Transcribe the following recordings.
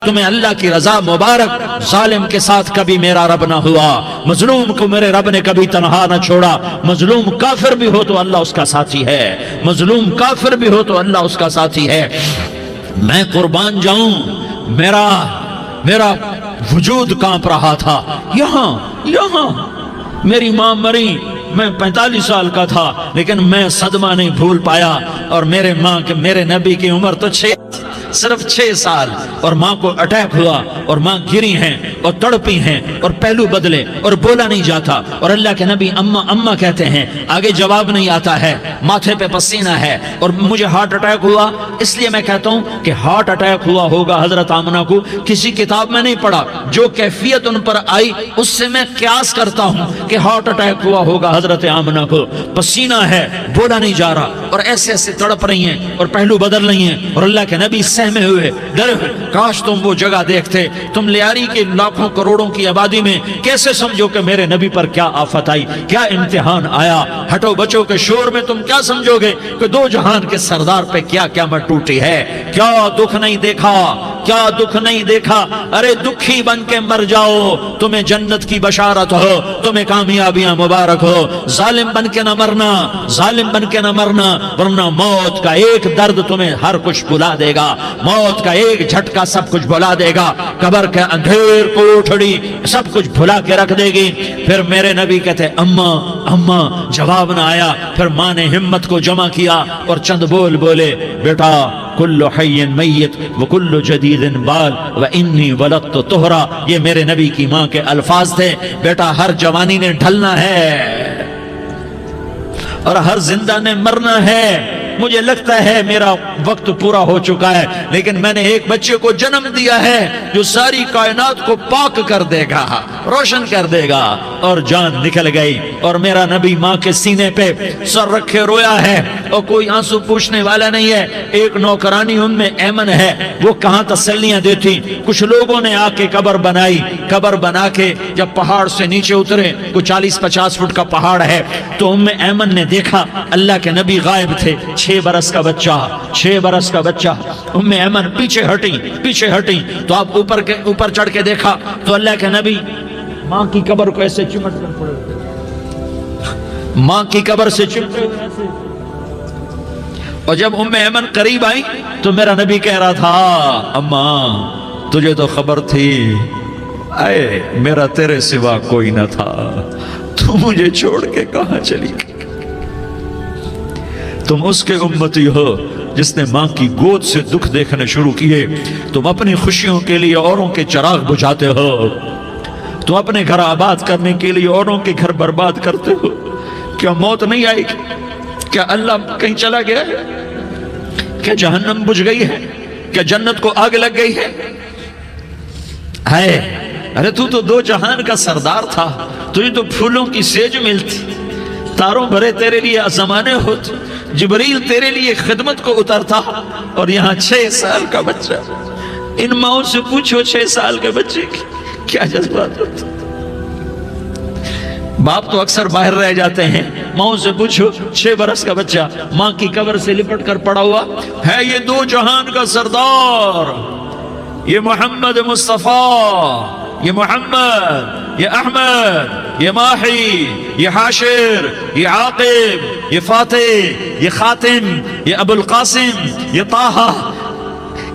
تمہیں اللہ کی رضا مبارک۔ ظالم کے ساتھ کبھی میرا رب نہ ہوا، مظلوم کو میرے رب نے کبھی تنہا نہ چھوڑا۔ مظلوم کافر بھی ہو تو اللہ اس کا ساتھی ہے، مظلوم کافر بھی ہو تو اللہ اس کا ساتھی ہے۔ میں قربان جاؤں، میرا وجود کانپ رہا تھا۔ یہاں میری ماں مری، میں 45 سال کا تھا، لیکن میں صدمہ نہیں بھول پایا۔ اور میرے نبی کی عمر تو صرف 6 سال، اور ماں کو اٹیک ہوا اور ماں گری ہیں اور تڑپی ہیں اور پہلو بدلے اور بولا نہیں جاتا، اور اللہ کے نبی اماں اماں کہتے ہیں، آگے جواب نہیں آتا ہے، ماتھے پہ پسینہ ہے، اور مجھے ہارٹ اٹیک ہوا۔ اس لیے میں کہتا ہوں کہ ہارٹ اٹیک ہوا ہوگا حضرت آمنہ کو، کسی کتاب میں نہیں پڑھا، جو کیفیت ان پر آئی اس سے میں قیاس کرتا ہوں کہ ہارٹ اٹیک ہوا ہوگا حضرت آمنہ کو۔ پسینہ ہے، بولا نہیں جا رہا، اور ایسے ایسے تڑپ رہی ہیں اور پہلو بدل رہی ہیں، اور اللہ کے نبی سہمے ہوئے، ڈرے ہوئے۔ کاش تم وہ جگہ دیکھتے، تم لیاری کے لاکھوں کروڑوں کی آبادی میں کیسے سمجھو کہ میرے نبی پر کیا آفت آئی، کیا امتحان آیا۔ ہٹو بچوں کے شور میں تم کیا سمجھو گے کہ دو جہان کے سردار پہ کیا قیامت ٹوٹی ہے۔ کیا دکھ نہیں دیکھا، کیا دکھ نہیں دیکھا۔ ارے دکھی بن کے مر جاؤ، تمہیں جنت کی بشارت ہو، تمہیں کامیابیاں مبارک ہو۔ ظالم بن کے نہ مرنا، ظالم بن کے نہ مرنا، ورنہ موت کا ایک درد تمہیں ہر کچھ بھلا دے گا، موت کا ایک جھٹکا سب کچھ بھلا دے گا، قبر کے اندھیر کوٹھڑی سب کچھ بھلا کے رکھ دے گی۔ پھر میرے نبی کہتے اماں اماں، جواب نہ آیا۔ پھر ماں نے ہمت کو جمع کیا اور چند بولے، بیٹا کل حی میت وکل جدید بال وانی ولدت طہرا۔ یہ میرے نبی کی ماں کے الفاظ تھے، بیٹا ہر جوانی نے ڈھلنا ہے اور ہر زندہ نے مرنا ہے۔ مجھے لگتا ہے میرا وقت پورا ہو چکا ہے، لیکن میں نے ایک بچے کو جنم دیا ہے جو ساری کائنات کو پاک کر دے گا، روشن کر دے گا۔ اور جان نکل گئی، اور میرا نبی ماں کے سینے پہ سر رکھے رویا ہے، اور کوئی آنسو پوچھنے والا نہیں ہے۔ ایک نوکرانی ان میں ایمن ہے، وہ کہاں تسلیاں دیتی۔ کچھ لوگوں نے آ کے قبر بنائی، قبر بنا کے جب پہاڑ سے نیچے اترے، کوئی 40-50 فٹ کا پہاڑ ہے، تو ام ایمن نے دیکھا اللہ کے نبی غائب تھے، 6 برس کا بچہ۔ ام ایمن پیچھے ہٹی تو آپ اوپر چڑھ کے دیکھا تو اللہ کے نبی ماں کی قبر کو ایسے چمٹ کر پڑے، ماں کی قبر سے چمٹے ہوئے ایسے۔ اور جب ام ایمن قریب آئی تو میرا نبی کہہ رہا تھا، اماں تجھے تو خبر تھی، اے میرا تیرے سوا کوئی نہ تھا، تو مجھے چھوڑ کے کہاں چلی گئی۔ تم اس کے امتی ہو جس نے ماں کی گود سے دکھ دیکھنے شروع کیے۔ تم اپنی خوشیوں کے لیے اوروں کے چراغ بجھاتے ہو، تم اپنے گھر آباد کرنے کے لیے اوروں کے گھر برباد کرتے ہو۔ کیا موت نہیں آئے گی؟ کیا اللہ کہیں چلا گیا ہے؟ کیا جہنم بجھ گئی ہے؟ کیا جنت کو آگ لگ گئی ہے؟ ارے تو دو جہان کا سردار تھا، تجھے تو پھولوں کی سیج ملتی، تاروں بھرے تیرے لیے زمانے ہوتے، جبریل تیرے لیے خدمت کو اترتا، اور یہاں 6 سال کا بچہ۔ ان ماؤں سے پوچھو 6 سال کے بچے کی کیا جذبات ہوتے۔ باپ تو اکثر باہر رہ جاتے ہیں، ماؤں سے پوچھو 6 برس کا بچہ ماں کی قبر سے لپٹ کر پڑا ہوا ہے۔ یہ 2 جہان کا سردار، یہ محمد مصطفیٰ، یہ محمد، یہ احمد، یہ ماہی، یہ حاشر، یہ عاقب، یہ فاتح، یہ خاتم، یہ ابو القاسم، یہ طٰہٰ،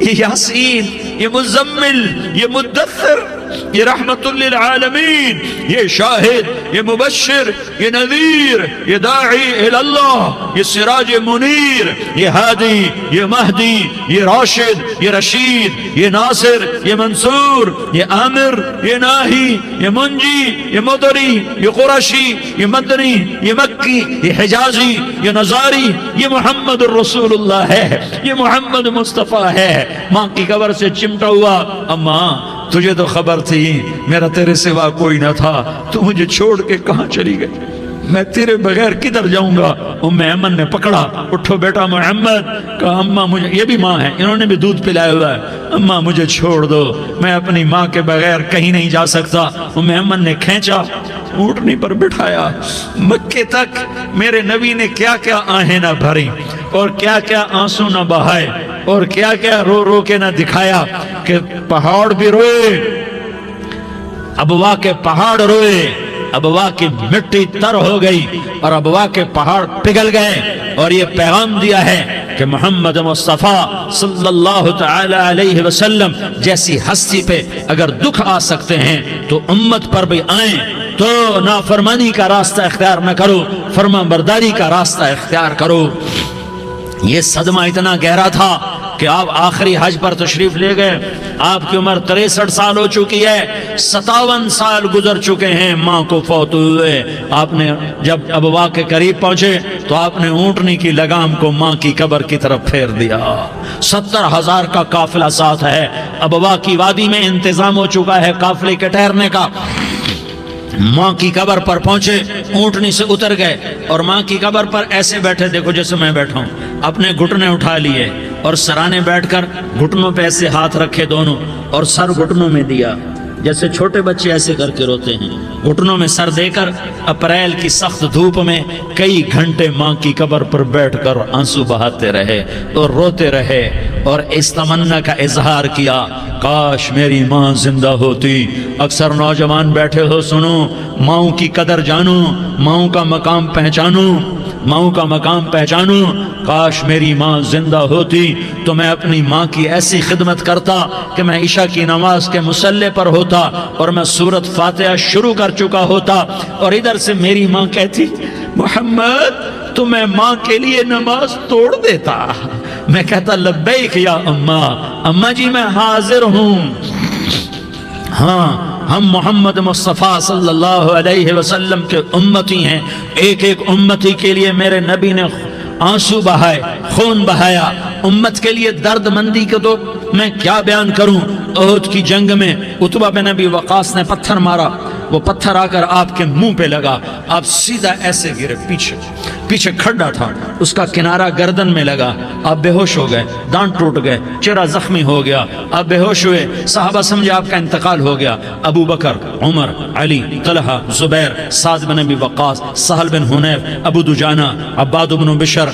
یہ یاسین، یہ مزمل، یہ مدثر، یہ رحمت للعالمین، یہ شاہد، یہ مبشر، یہ نذیر، یہ داعی اللہ، یہ سراج منیر، یہ ہادی، یہ مہدی، یہ راشد، یہ رشید، یہ ناصر، یہ منصور، یہ عامر، یہ ناہی، یہ منجی، یہ مدری، یہ قرشی، یہ مدنی، یہ مکی، یہ حجازی، یہ نظاری، یہ محمد الرسول اللہ ہے، یہ محمد مصطفیٰ ہے۔ ماں کی قبر سے چمٹا ہوا، اماں تجھے تو خبر تھی میرا تیرے سوا کوئی نہ تھا، تو مجھے چھوڑ کے کہاں چلی گئی، میں تیرے بغیر کدھر جاؤں گا۔ ام ایمن نے پکڑا، اٹھو بیٹا محمد، کہا اماں مجھے، یہ بھی ماں ہے، انہوں نے بھی دودھ پلایا ہوا ہے، اماں مجھے چھوڑ دو، میں اپنی ماں کے بغیر کہیں نہیں جا سکتا۔ ام ایمن نے کھینچا، اونٹنی پر بٹھایا، مکے تک میرے نبی نے کیا کیا آہیں نہ بھری اور کیا کیا آنسو نہ بہائے۔ اور کیا کیا رو رو کے نہ دکھایا کہ پہاڑ بھی روئے، ابوا کے پہاڑ روئے، ابوا کی مٹی تر ہو گئی اور ابوا کے پہاڑ پگھل گئے، اور یہ پیغام دیا ہے کہ محمد مصطفیٰ صلی اللہ تعالی علیہ وسلم جیسی ہستی پہ اگر دکھ آ سکتے ہیں تو امت پر بھی آئیں، تو نافرمانی کا راستہ اختیار نہ کرو، فرما برداری کا راستہ اختیار کرو۔ یہ صدمہ اتنا گہرا تھا کہ آپ آخری حج پر تشریف لے گئے، آپ کی عمر 63 سال ہو چکی ہے، 57 سال گزر چکے ہیں ماں کو فوت ہوئے۔ آپ نے جب ابوا کے قریب پہنچے تو آپ نے اونٹنی کی لگام کو ماں کی قبر کی طرف پھیر دیا۔ 70,000 کا قافلہ ساتھ ہے، ابوا کی وادی میں انتظام ہو چکا ہے قافلے کے ٹھہرنے کا۔ ماں کی قبر پر پہنچے، اونٹنی سے اتر گئے اور ماں کی قبر پر ایسے بیٹھے، دیکھو جیسے میں بیٹھا ہوں، اپنے گھٹنے اٹھا لیے اور سرانے بیٹھ کر گھٹنوں پہ ایسے ہاتھ رکھے دونوں اور سر گھٹنوں میں دیا، جیسے چھوٹے بچے ایسے کر کے روتے ہیں، گھٹنوں میں سر دے کر اپریل کی سخت دھوپ میں کئی گھنٹے ماں کی قبر پر بیٹھ کر آنسو بہاتے رہے اور روتے رہے اور اس تمنا کا اظہار کیا، کاش میری ماں زندہ ہوتی۔ اکثر نوجوان بیٹھے ہو، سنو، ماؤں کی قدر جانو، ماؤں کا مقام پہچانو، ماؤں کا مقام پہچانو۔ کاش میری ماں زندہ ہوتی تو میں اپنی ماں کی ایسی خدمت کرتا کہ میں عشاء کی نماز کے مصلی پر ہوتا اور میں سورۃ فاتحہ شروع کر چکا ہوتا، اور ادھر سے میری ماں کہتی، محمد تو میں ماں کے لیے نماز توڑ دیتا۔ میں کہتا، لبیک یا اماں، اماں جی میں حاضر ہوں۔ ہاں، ہم محمد مصطفیٰ صلی اللہ علیہ وسلم کے امتی ہیں، ایک ایک امتی کے لیے میرے نبی نے آنسو بہائے، خون بہایا، امت کے لیے درد مندی کو تو میں کیا بیان کروں۔ احد کی جنگ میں عتبہ بن ابی وقاص نے پتھر مارا، وہ پتھر آ کر آپ کے منہ پہ لگا، آپ سیدھا ایسے گرے، پیچھے کھڈا تھا، اس کا کنارہ گردن میں لگا، آپ بے ہوش ہو گئے، دانت ٹوٹ گئے، چہرہ زخمی ہو گیا، آپ بے ہوش ہوئے، صحابہ سمجھے آپ کا انتقال ہو گیا۔ ابو بکر، عمر، علی، طلحہ، زبیر، سعد بن ابی وقاص، سہل بن حنیف، ابو دجانہ، عباد بن بشر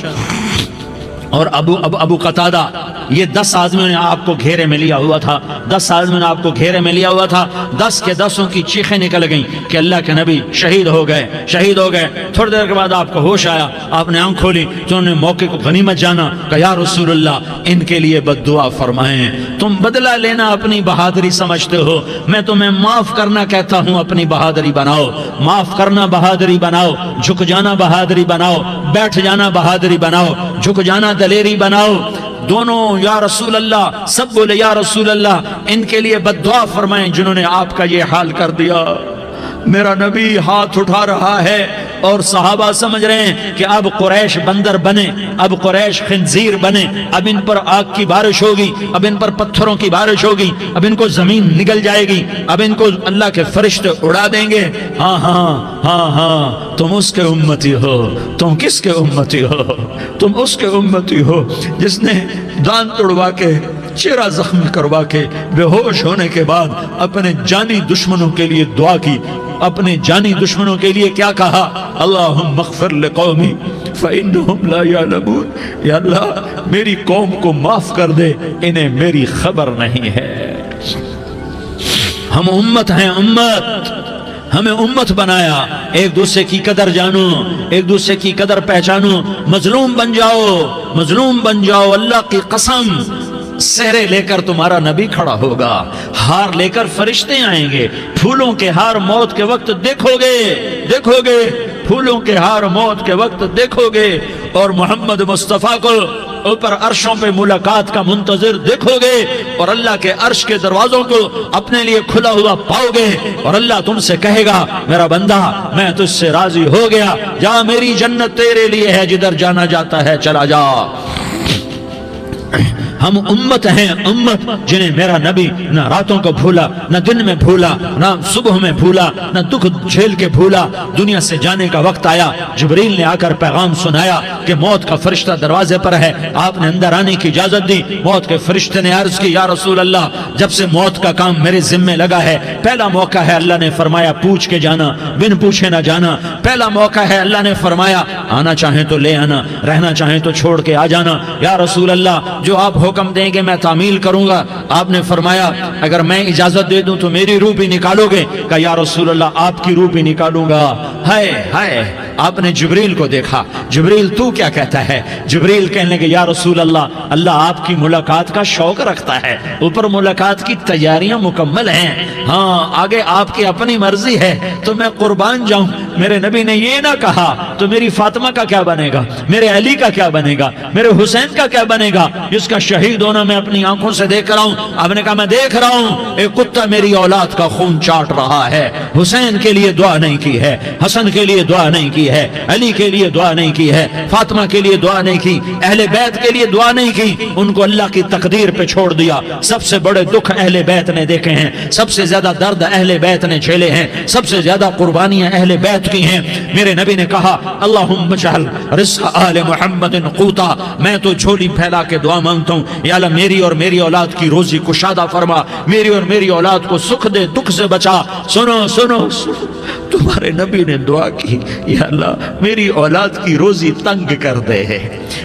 اور ابو قتادہ، یہ 10 آدمیوں نے آپ کو گھیرے میں لیا ہوا تھا، 10 آدمیوں نے آپ کو گھیرے میں لیا ہوا تھا، 10 کے 10 کی چیخیں نکل گئیں کہ اللہ کے نبی شہید ہو گئے، شہید ہو گئے۔ تھوڑی دیر کے بعد آپ کو ہوش آیا، آپ نے آنکھ کھولی تو انہوں نے موقع کو غنیمت جانا کہ یا رسول اللہ ان کے لیے بد دعا فرمائیں، تم بدلہ لینا اپنی بہادری سمجھتے ہو، میں تمہیں معاف کرنا کہتا ہوں، اپنی بہادری بناؤ، معاف کرنا بہادری بناؤ، جھک جانا بہادری بناؤ، بیٹھ جانا بہادری بناؤ، جھک جانا دلیری بناؤ۔ دونوں یا رسول اللہ، سب بولے یا رسول اللہ، ان کے لیے بد دعا فرمائیں جنہوں نے آپ کا یہ حال کر دیا۔ میرا نبی ہاتھ اٹھا رہا ہے اور صحابہ سمجھ رہے ہیں کہ اب قریش بندر بنے، اب قریش خنزیر بنے، اب ان پر آگ کی بارش ہوگی، اب ان پر پتھروں کی بارش ہوگی، اب ان کو زمین نگل جائے گی، اب ان کو اللہ کے فرشتے اڑا دیں گے۔ ہاں ہاں ہاں ہاں، تم اس کے امتی ہو۔ تم کس کے امتی ہو؟ تم اس کے امتی ہو جس نے دانت توڑوا کے، چہرہ زخمی کروا کے، بے ہوش ہونے کے بعد اپنے جانی دشمنوں کے لیے دعا کی، اپنے جانی دشمنوں کے لیے کیا کہا؟ اللہم اغفر لقومی فإنہم لا یعلمون، یا اللہ میری قوم کو معاف کر دے، انہیں میری خبر نہیں ہے۔ ہم امت ہیں، امت، ہمیں امت بنایا، ایک دوسرے کی قدر جانو، ایک دوسرے کی قدر پہچانو، مظلوم بن جاؤ، مظلوم بن جاؤ، اللہ کی قسم سہرے لے کر تمہارا نبی کھڑا ہوگا، ہار لے کر فرشتے آئیں گے، پھولوں کے ہار موت کے وقت دیکھو گے، دیکھو گے، پھولوں کے ہار موت کے وقت دیکھو گے، اور محمد مصطفیٰ کو اوپر عرشوں پہ ملاقات کا منتظر دیکھو گے، اور اللہ کے عرش کے دروازوں کو اپنے لیے کھلا ہوا پاؤ گے، اور اللہ تم سے کہے گا میرا بندہ میں تجھ سے راضی ہو گیا، جا میری جنت تیرے لیے ہے، جدھر جانا جاتا ہے چلا جا۔ ہم امت ہیں، امت جنہیں میرا نبی نہ راتوں کو بھولا، نہ دن میں بھولا، نہ صبح میں بھولا، نہ دکھ جھیل کے بھولا۔ دنیا سے جانے کا وقت آیا، جبریل نے آ کر پیغام سنایا، کہ موت کا فرشتہ دروازے پر ہے، آپ نے اندر آنے کی اجازت دی۔ موت کے فرشتے نے عرض کی یا رسول اللہ جب سے موت کا کام میرے ذمے لگا ہے پہلا موقع ہے، اللہ نے فرمایا پوچھ کے جانا، بن پوچھے نہ جانا، پہلا موقع ہے، اللہ نے فرمایا آنا چاہیں تو لے آنا، رہنا چاہیں تو چھوڑ کے آ جانا۔ یا رسول اللہ جو آپ حکم دیں گے میں تعمیل کروں گا۔ آپ نے فرمایا اگر میں اجازت دے دوں تو میری روح بھی نکالو گے؟ کہ یا رسول اللہ آپ کی روح بھی نکالوں گا۔ ہائے ہائے، آپ نے جبریل کو دیکھا، جبریل تو کیا کہتا ہے؟ جبریل کہنے لگے یا رسول اللہ اللہ آپ کی ملاقات کا شوق رکھتا ہے، اوپر ملاقات کی تیاریاں مکمل ہیں، ہاں آگے آپ کی اپنی مرضی ہے تو میں قربان جاؤں۔ میرے نبی نے یہ نہ کہا تو میری فاطمہ کا کیا بنے گا، میرے علی کا کیا بنے گا، میرے حسین کا کیا بنے گا جس کا شہید ہونا میں اپنی آنکھوں سے دیکھ رہا ہوں۔ آپ نے کہا میں دیکھ رہا ہوں ایک کتا میری اولاد کا خون چاٹ رہا ہے، حسین کے لیے دعا نہیں کی ہے، حسن کے لیے دعا نہیں کی ہے، علی کے لیے دعا نہیں کی ہے، فاطمہ کے لیے دعا نہیں کی، اہل بیت کے لیے دعا نہیں کی، ان کو اللہ کی تقدیر پہ چھوڑ دیا۔ سب سے بڑے دکھ اہل بیت نے دیکھے ہیں، سب سے زیادہ درد اہل بیت نے جھیلے ہیں، سب سے زیادہ قربانیاں اہل بیت کی ہیں۔ میرے نبی نے کہا اللہم اجعل رزق آل محمد قوتا، میں تو جھولی پھیلا کے دعا مانگتا ہوں یا اللہ میری اور میری اولاد کی روزی کشادہ فرما، میری اور میری اولاد کو سکھ دے، دکھ سے بچا۔ سنو سنو سنو، تمہارے نبی نے دعا کی یا اللہ میری اولاد کی روزی تنگ کر دے،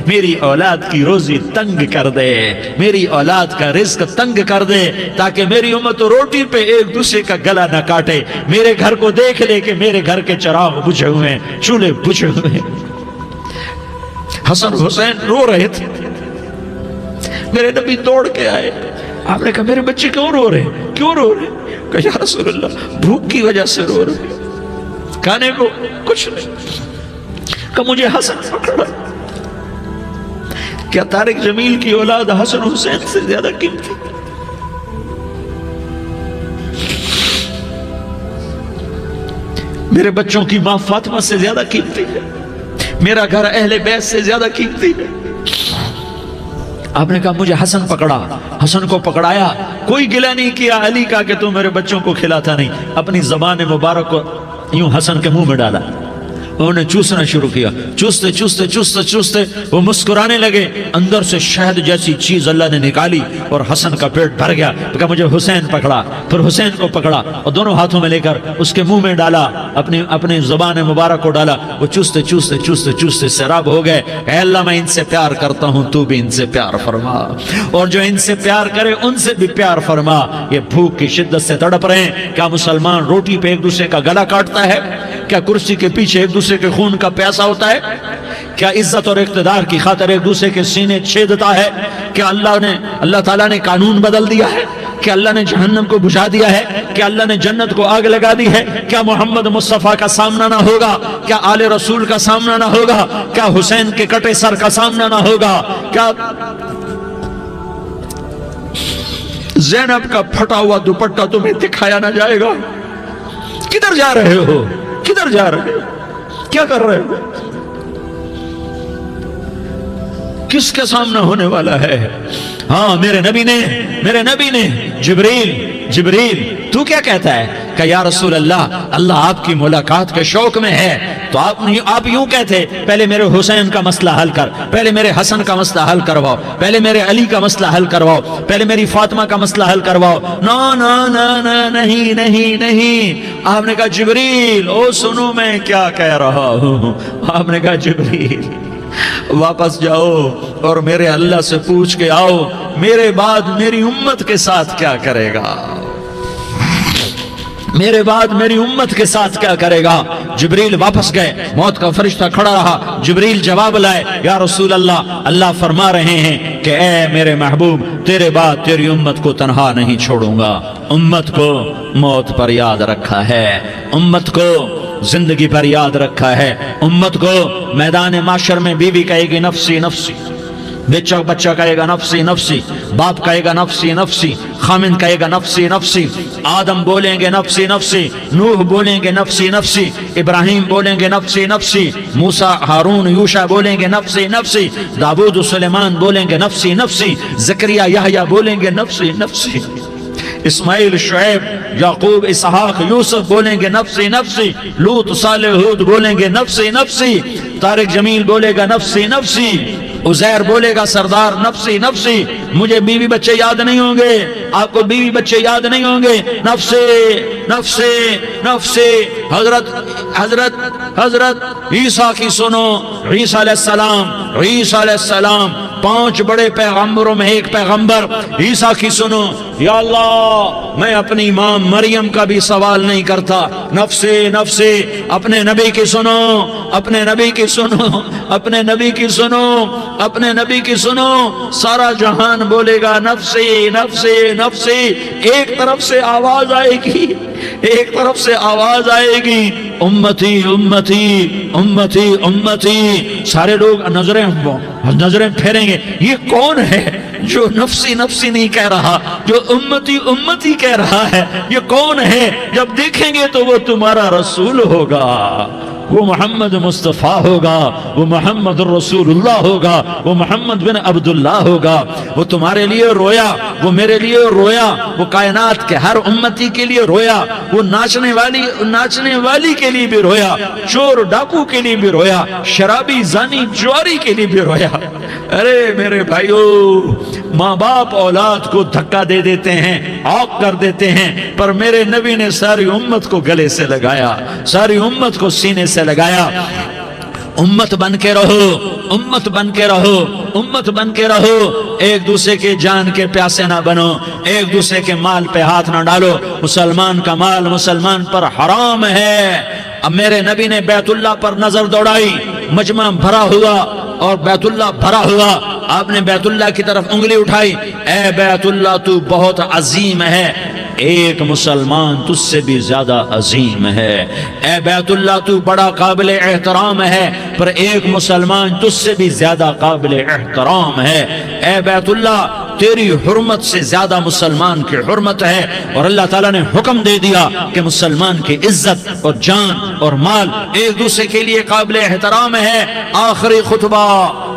میری اولاد کی روزی تنگ کر دے، میری اولاد کا رزق تنگ کر دے تاکہ میری امت روٹی پہ ایک دوسرے کا گلا نہ کاٹے، میرے گھر کو دیکھ لے کہ میرے گھر کے چراغ بجھے ہوئے ہیں، چولہے بجھے ہوئے ہیں۔ حسن حسین رو رہے تھے، میرے نبی دوڑ کے آئے، آپ نے کہا میرے بچے کیوں رو رہے ہیں، کیوں رو رہے ہیں؟ کہا یا رسول اللہ بھوک کی وجہ سے رو رہے ہیں، کھانے کو کچھ نہیں۔ کہ مجھے حسن پکڑا۔ کیا طارق جمیل کی اولاد حسن حسین سے زیادہ قیمتی؟ میرے بچوں کی ماں فاطمہ سے زیادہ قیمتی ہے، میرا گھر اہل بیت سے زیادہ قیمتی ہے۔ آپ نے کہا مجھے حسن پکڑا، حسن کو پکڑایا، کوئی گلہ نہیں کیا علی کا کہ تو میرے بچوں کو کھلاتا نہیں، اپنی زبان مبارک کو یوں حسن کے منہ میں ڈالا، انہوں نے چوسنا شروع کیا، چوستے چوستے چوستے چوستے وہ مسکرانے لگے، اندر سے شہد جیسی چیز اللہ نے نکالی اور حسن کا پیٹ بھر گیا۔ کہا مجھے حسین پکڑا، پھر حسین کو پکڑا اور دونوں ہاتھوں میں لے کر اس کے منہ میں ڈالا، اپنی زبان مبارک کو ڈالا، وہ چوستے چوستے چوستے چوستے سیراب ہو گئے۔ اے اللہ میں ان سے پیار کرتا ہوں، تو بھی ان سے پیار فرما، اور جو ان سے پیار کرے ان سے بھی پیار فرما۔ یہ بھوک کی شدت سے تڑپ رہے ہیں، کیا مسلمان روٹی پہ ایک دوسرے کا گلا کاٹتا ہے؟ کیا کرسی کے پیچھے ایک دوسرے کے خون کا پیاسا ہوتا ہے؟ کیا عزت اور اقتدار کی خاطر ایک دوسرے کے سینے چھیدتا ہے؟ کیا اللہ تعالیٰ نے قانون بدل دیا ہے؟ کیا اللہ نے جہنم کو بجھا دیا ہے؟ کیا اللہ نے جنت کو آگ لگا دی ہے؟ کیا محمد مصطفیٰ کا سامنا نہ ہوگا؟ کیا آل رسول کا سامنا نہ ہوگا؟ کیا حسین کے کٹے سر کا سامنا نہ ہوگا؟ کیا زینب کا پھٹا ہوا دوپٹہ تمہیں دکھایا نہ جائے گا؟ کدھر جا رہے ہو؟ کدھر جا رہے ہو؟ کیا کر رہے ہو؟ کس کے سامنے ہونے والا ہے؟ ہاں میرے نبی نے جبریل تو کیا کہتا ہے؟ کہ یا رسول اللہ اللہ آپ کی ملاقات کے شوق میں ہے، تو آپ یوں کہتے پہلے میرے حسین کا مسئلہ حل کر، پہلے میرے حسن کا مسئلہ حل کرواؤ، پہلے میرے علی کا مسئلہ حل کرواؤ، پہلے میری فاطمہ کا مسئلہ حل کرواؤ۔ نہیں۔ آپ نے کہا جبریل او سنو میں کیا کہہ رہا ہوں۔ آپ نے کہا جبریل واپس جاؤ اور میرے اللہ سے پوچھ کے آؤ میرے بعد میری امت کے ساتھ کیا کرے گا، میرے بعد میری امت کے ساتھ کیا کرے گا۔ جبریل واپس گئے، موت کا فرشتہ کھڑا رہا، جبریل جواب لائے یا رسول اللہ فرما رہے ہیں کہ اے میرے محبوب تیرے بعد تیری امت کو تنہا نہیں چھوڑوں گا، امت کو موت پر یاد رکھا ہے، امت کو زندگی پر یاد رکھا ہے، امت کو میدان معاشر میں بیوی کہے گی نفسی نفسی، بچہ کہے گا نفسی نفسی، باپ کہے گا نفسی نفسی، خامن کہے گا نفسی نفسی، آدم بولیں گے نفسی نفسی، نوح بولیں گے نفسی نفسی، ابراہیم بولیں گے نفسی نفسی، موسیٰ ہارون یوشع بولیں گے نفسی نفسی، داؤد سلیمان بولیں گے نفسی نفسی، زکریا یحییٰ بولیں گے نفسی نفسی۔ اسماعیل، شعیب، یعقوب، اسحاق، یوسف بولیں گے نفسی نفسی، لوط، صالح، ہود بولیں گے نفسی نفسی، طارق جمیل بولے گا نفسی نفسی، عزیر بولے گا سردار نفسی نفسی، مجھے بیوی بچے یاد نہیں ہوں گے، آپ کو بیوی بچے یاد نہیں ہوں گے، نفسی نفسی نفسی۔ حضرت عیسیٰ کی سنو، عیسیٰ علیہ السلام، عیسیٰ علیہ السلام 5 بڑے پیغمبروں میں ایک پیغمبر عیسیٰ کی سنو، یا اللہ میں اپنی ماں مریم کا بھی سوال نہیں کرتا، نفسی نفسی۔ اپنے نبی کی سنو، اپنے نبی کی سنو، اپنے نبی کی سنو، اپنے نبی کی سنو، سارا جہان بولے گا نفسی نفسی نفسی۔ ایک طرف سے آواز آئے گی، ایک طرف سے آواز آئے گی، امتی امتی امتی امتی۔ سارے لوگ نظریں پھیریں گے، یہ کون ہے جو نفسی نفسی نہیں کہہ رہا، جو امتی امتی کہہ رہا ہے؟ یہ کون ہے؟ جب دیکھیں گے تو وہ تمہارا رسول ہوگا، وہ محمد مصطفیٰ ہوگا، وہ محمد الرسول اللہ ہوگا، وہ محمد بن عبداللہ ہوگا۔ وہ تمہارے لیے رویا، وہ میرے لیے رویا، وہ کائنات کے ہر امتی کے لیے رویا، وہ ناچنے والی کے لیے بھی رویا، چور ڈاکو کے لیے بھی رویا، شرابی زانی جواری کے لیے بھی رویا۔ ارے میرے بھائیو، ماں باپ اولاد کو دھکا دے دیتے ہیں، عوق کر دیتے ہیں، پر میرے نبی نے ساری امت کو گلے سے لگایا، ساری امت کو سینے سے لگایا۔ امت بن کے رہو، امت بن کے رہو، امت بن کے رہو، ایک دوسرے کے جان کے پیاسے نہ بنو، ایک دوسرے کے مال پہ ہاتھ نہ ڈالو۔ مسلمان کا مال مسلمان پر حرام ہے۔ اب میرے نبی نے بیت اللہ پر نظر دوڑائی، مجمع بھرا ہوا اور بیت اللہ بھرا ہوا، آپ نے بیت اللہ کی طرف انگلی اٹھائی، اے بیت اللہ تو بہت عظیم ہے، ایک مسلمان تجھ سے بھی زیادہ عظیم ہے، اے بیت اللہ تو بڑا قابل احترام ہے، پر ایک مسلمان تجھ سے بھی زیادہ قابل احترام ہے، اے بیت اللہ تیری حرمت سے زیادہ مسلمان کی حرمت ہے۔ اور اللہ تعالیٰ نے حکم دے دیا کہ مسلمان کی عزت اور جان اور مال ایک دوسرے کے لیے قابل احترام ہے۔ آخری خطبہ،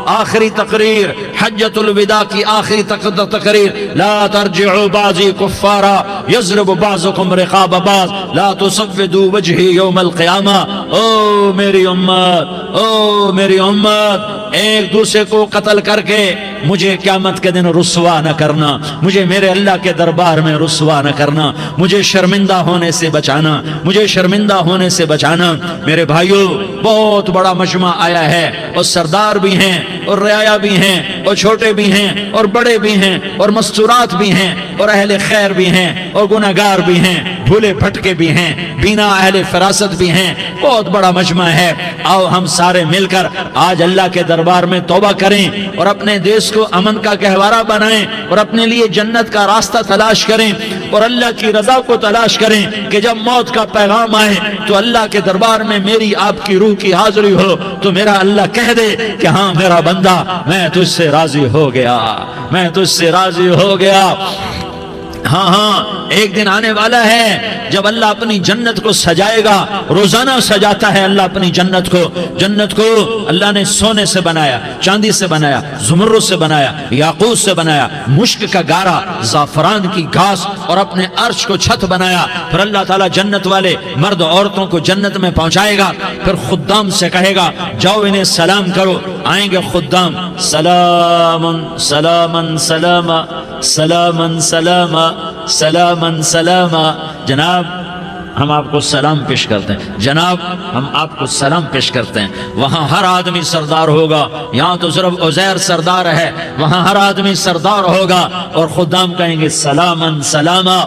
آخری تقریر، حجۃ الوداع کی آخری تقریر، لا ترجعوا بعضی کفارا یضرب بعضکم رقاب بعض لا تسودوا وجہی یوم القیامہ۔ او میری امت، او میری امت، ایک دوسرے کو قتل کر کے مجھے قیامت کے دن رسوا نہ کرنا، مجھے میرے اللہ کے دربار میں رسوا نہ کرنا، مجھے شرمندہ ہونے سے بچانا، مجھے شرمندہ ہونے سے بچانا۔ میرے بھائیو، بہت بڑا مجمع آیا ہے، اور سردار بھی ہیں اور رعایا بھی ہیں اور چھوٹے بھی ہیں اور بڑے بھی ہیں اور مستورات بھی ہیں اور اہل خیر بھی ہیں اور گناہگار بھی ہیں، بھولے بھٹکے بھی ہیں، بینا اہل فراست بھی ہیں، بہت بڑا مجمع ہے۔ آؤ ہم سارے مل کر آج اللہ کے دربار میں توبہ کریں اور اپنے دیش کو امن کا گہوارہ بنائیں اور اپنے لیے جنت کا راستہ تلاش کریں اور اللہ کی رضا کو تلاش کریں کہ جب موت کا پیغام آئے تو اللہ کے دربار میں میری آپ کی روح کی حاضری ہو تو میرا اللہ کہہ دے کہ ہاں میرا بندہ، میں تجھ سے راضی ہو گیا، میں تجھ سے راضی ہو گیا۔ ہاں ہاں، ایک دن آنے والا ہے جب اللہ اپنی جنت کو سجائے گا، روزانہ سجاتا ہے اللہ اپنی جنت کو۔ جنت کو اللہ نے سونے سے بنایا، چاندی سے بنایا، زمرد سے بنایا، یاقوت سے بنایا، مشک کا گارا، زعفران کی گھاس اور اپنے عرش کو چھت بنایا۔ پھر اللہ تعالیٰ جنت والے مرد عورتوں کو جنت میں پہنچائے گا، پھر خدام سے کہے گا جاؤ انہیں سلام کرو۔ آئیں گے خدام، سلام سلام سلام سلام سلام سلام سلام۔ جناب ہم آپ کو سلام پیش کرتے ہیں، جناب ہم آپ کو سلام پیش کرتے ہیں۔ وہاں ہر آدمی سردار ہوگا، یہاں تو صرف عزیر سردار ہے، وہاں ہر آدمی سردار ہوگا اور خدام کہیں گے سلامن سلاما۔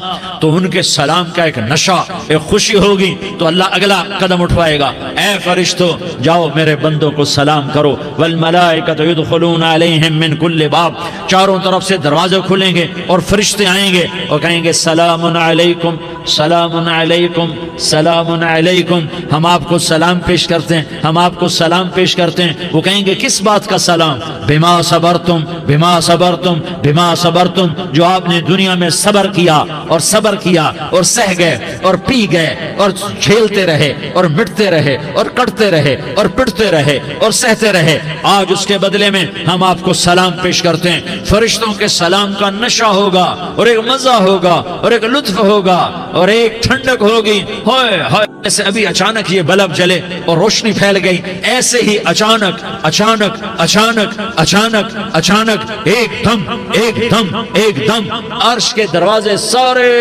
تو ان کے سلام کا ایک نشہ، ایک خوشی ہوگی، تو اللہ اگلا قدم اٹھوائے گا، اے فرشتو جاؤ میرے بندوں کو سلام کرو۔ والملائکۃ یدخلون علیہم من کل باب، چاروں طرف سے دروازے کھلیں گے اور فرشتے آئیں گے اور کہیں گے سلام علیکم سلام علیکم سلام علیکم۔ ہم آپ کو سلام پیش کرتے ہیں، ہم آپ کو سلام پیش کرتے ہیں۔ وہ کہیں گے کس بات کا سلام؟ بما صبرتم بما صبرتم بما صبرتم، جو آپ نے دنیا میں صبر کیا اور صبر کیا اور سہ گئے، اور پی گئے اور جھیلتے رہے اور مٹتے رہے اور کٹتے رہے اور پٹتے رہے اور سہتے رہے، آج اس کے بدلے میں ہم آپ کو سلام پیش کرتے ہیں۔ فرشتوں کے سلام کا نشہ ہوگا اور ایک مزہ ہوگا اور ایک لطف ہوگا اور ایک ٹھنڈک ہوگی۔ ہوئے ہوئے، ایسے ابھی اچانک یہ بلب جلے اور روشنی پھیل گئی، ایسے ہی اچانک اچانک اچانک اچانک اچانک ایک دم ایک دم ایک دم عرش کے دروازے سارے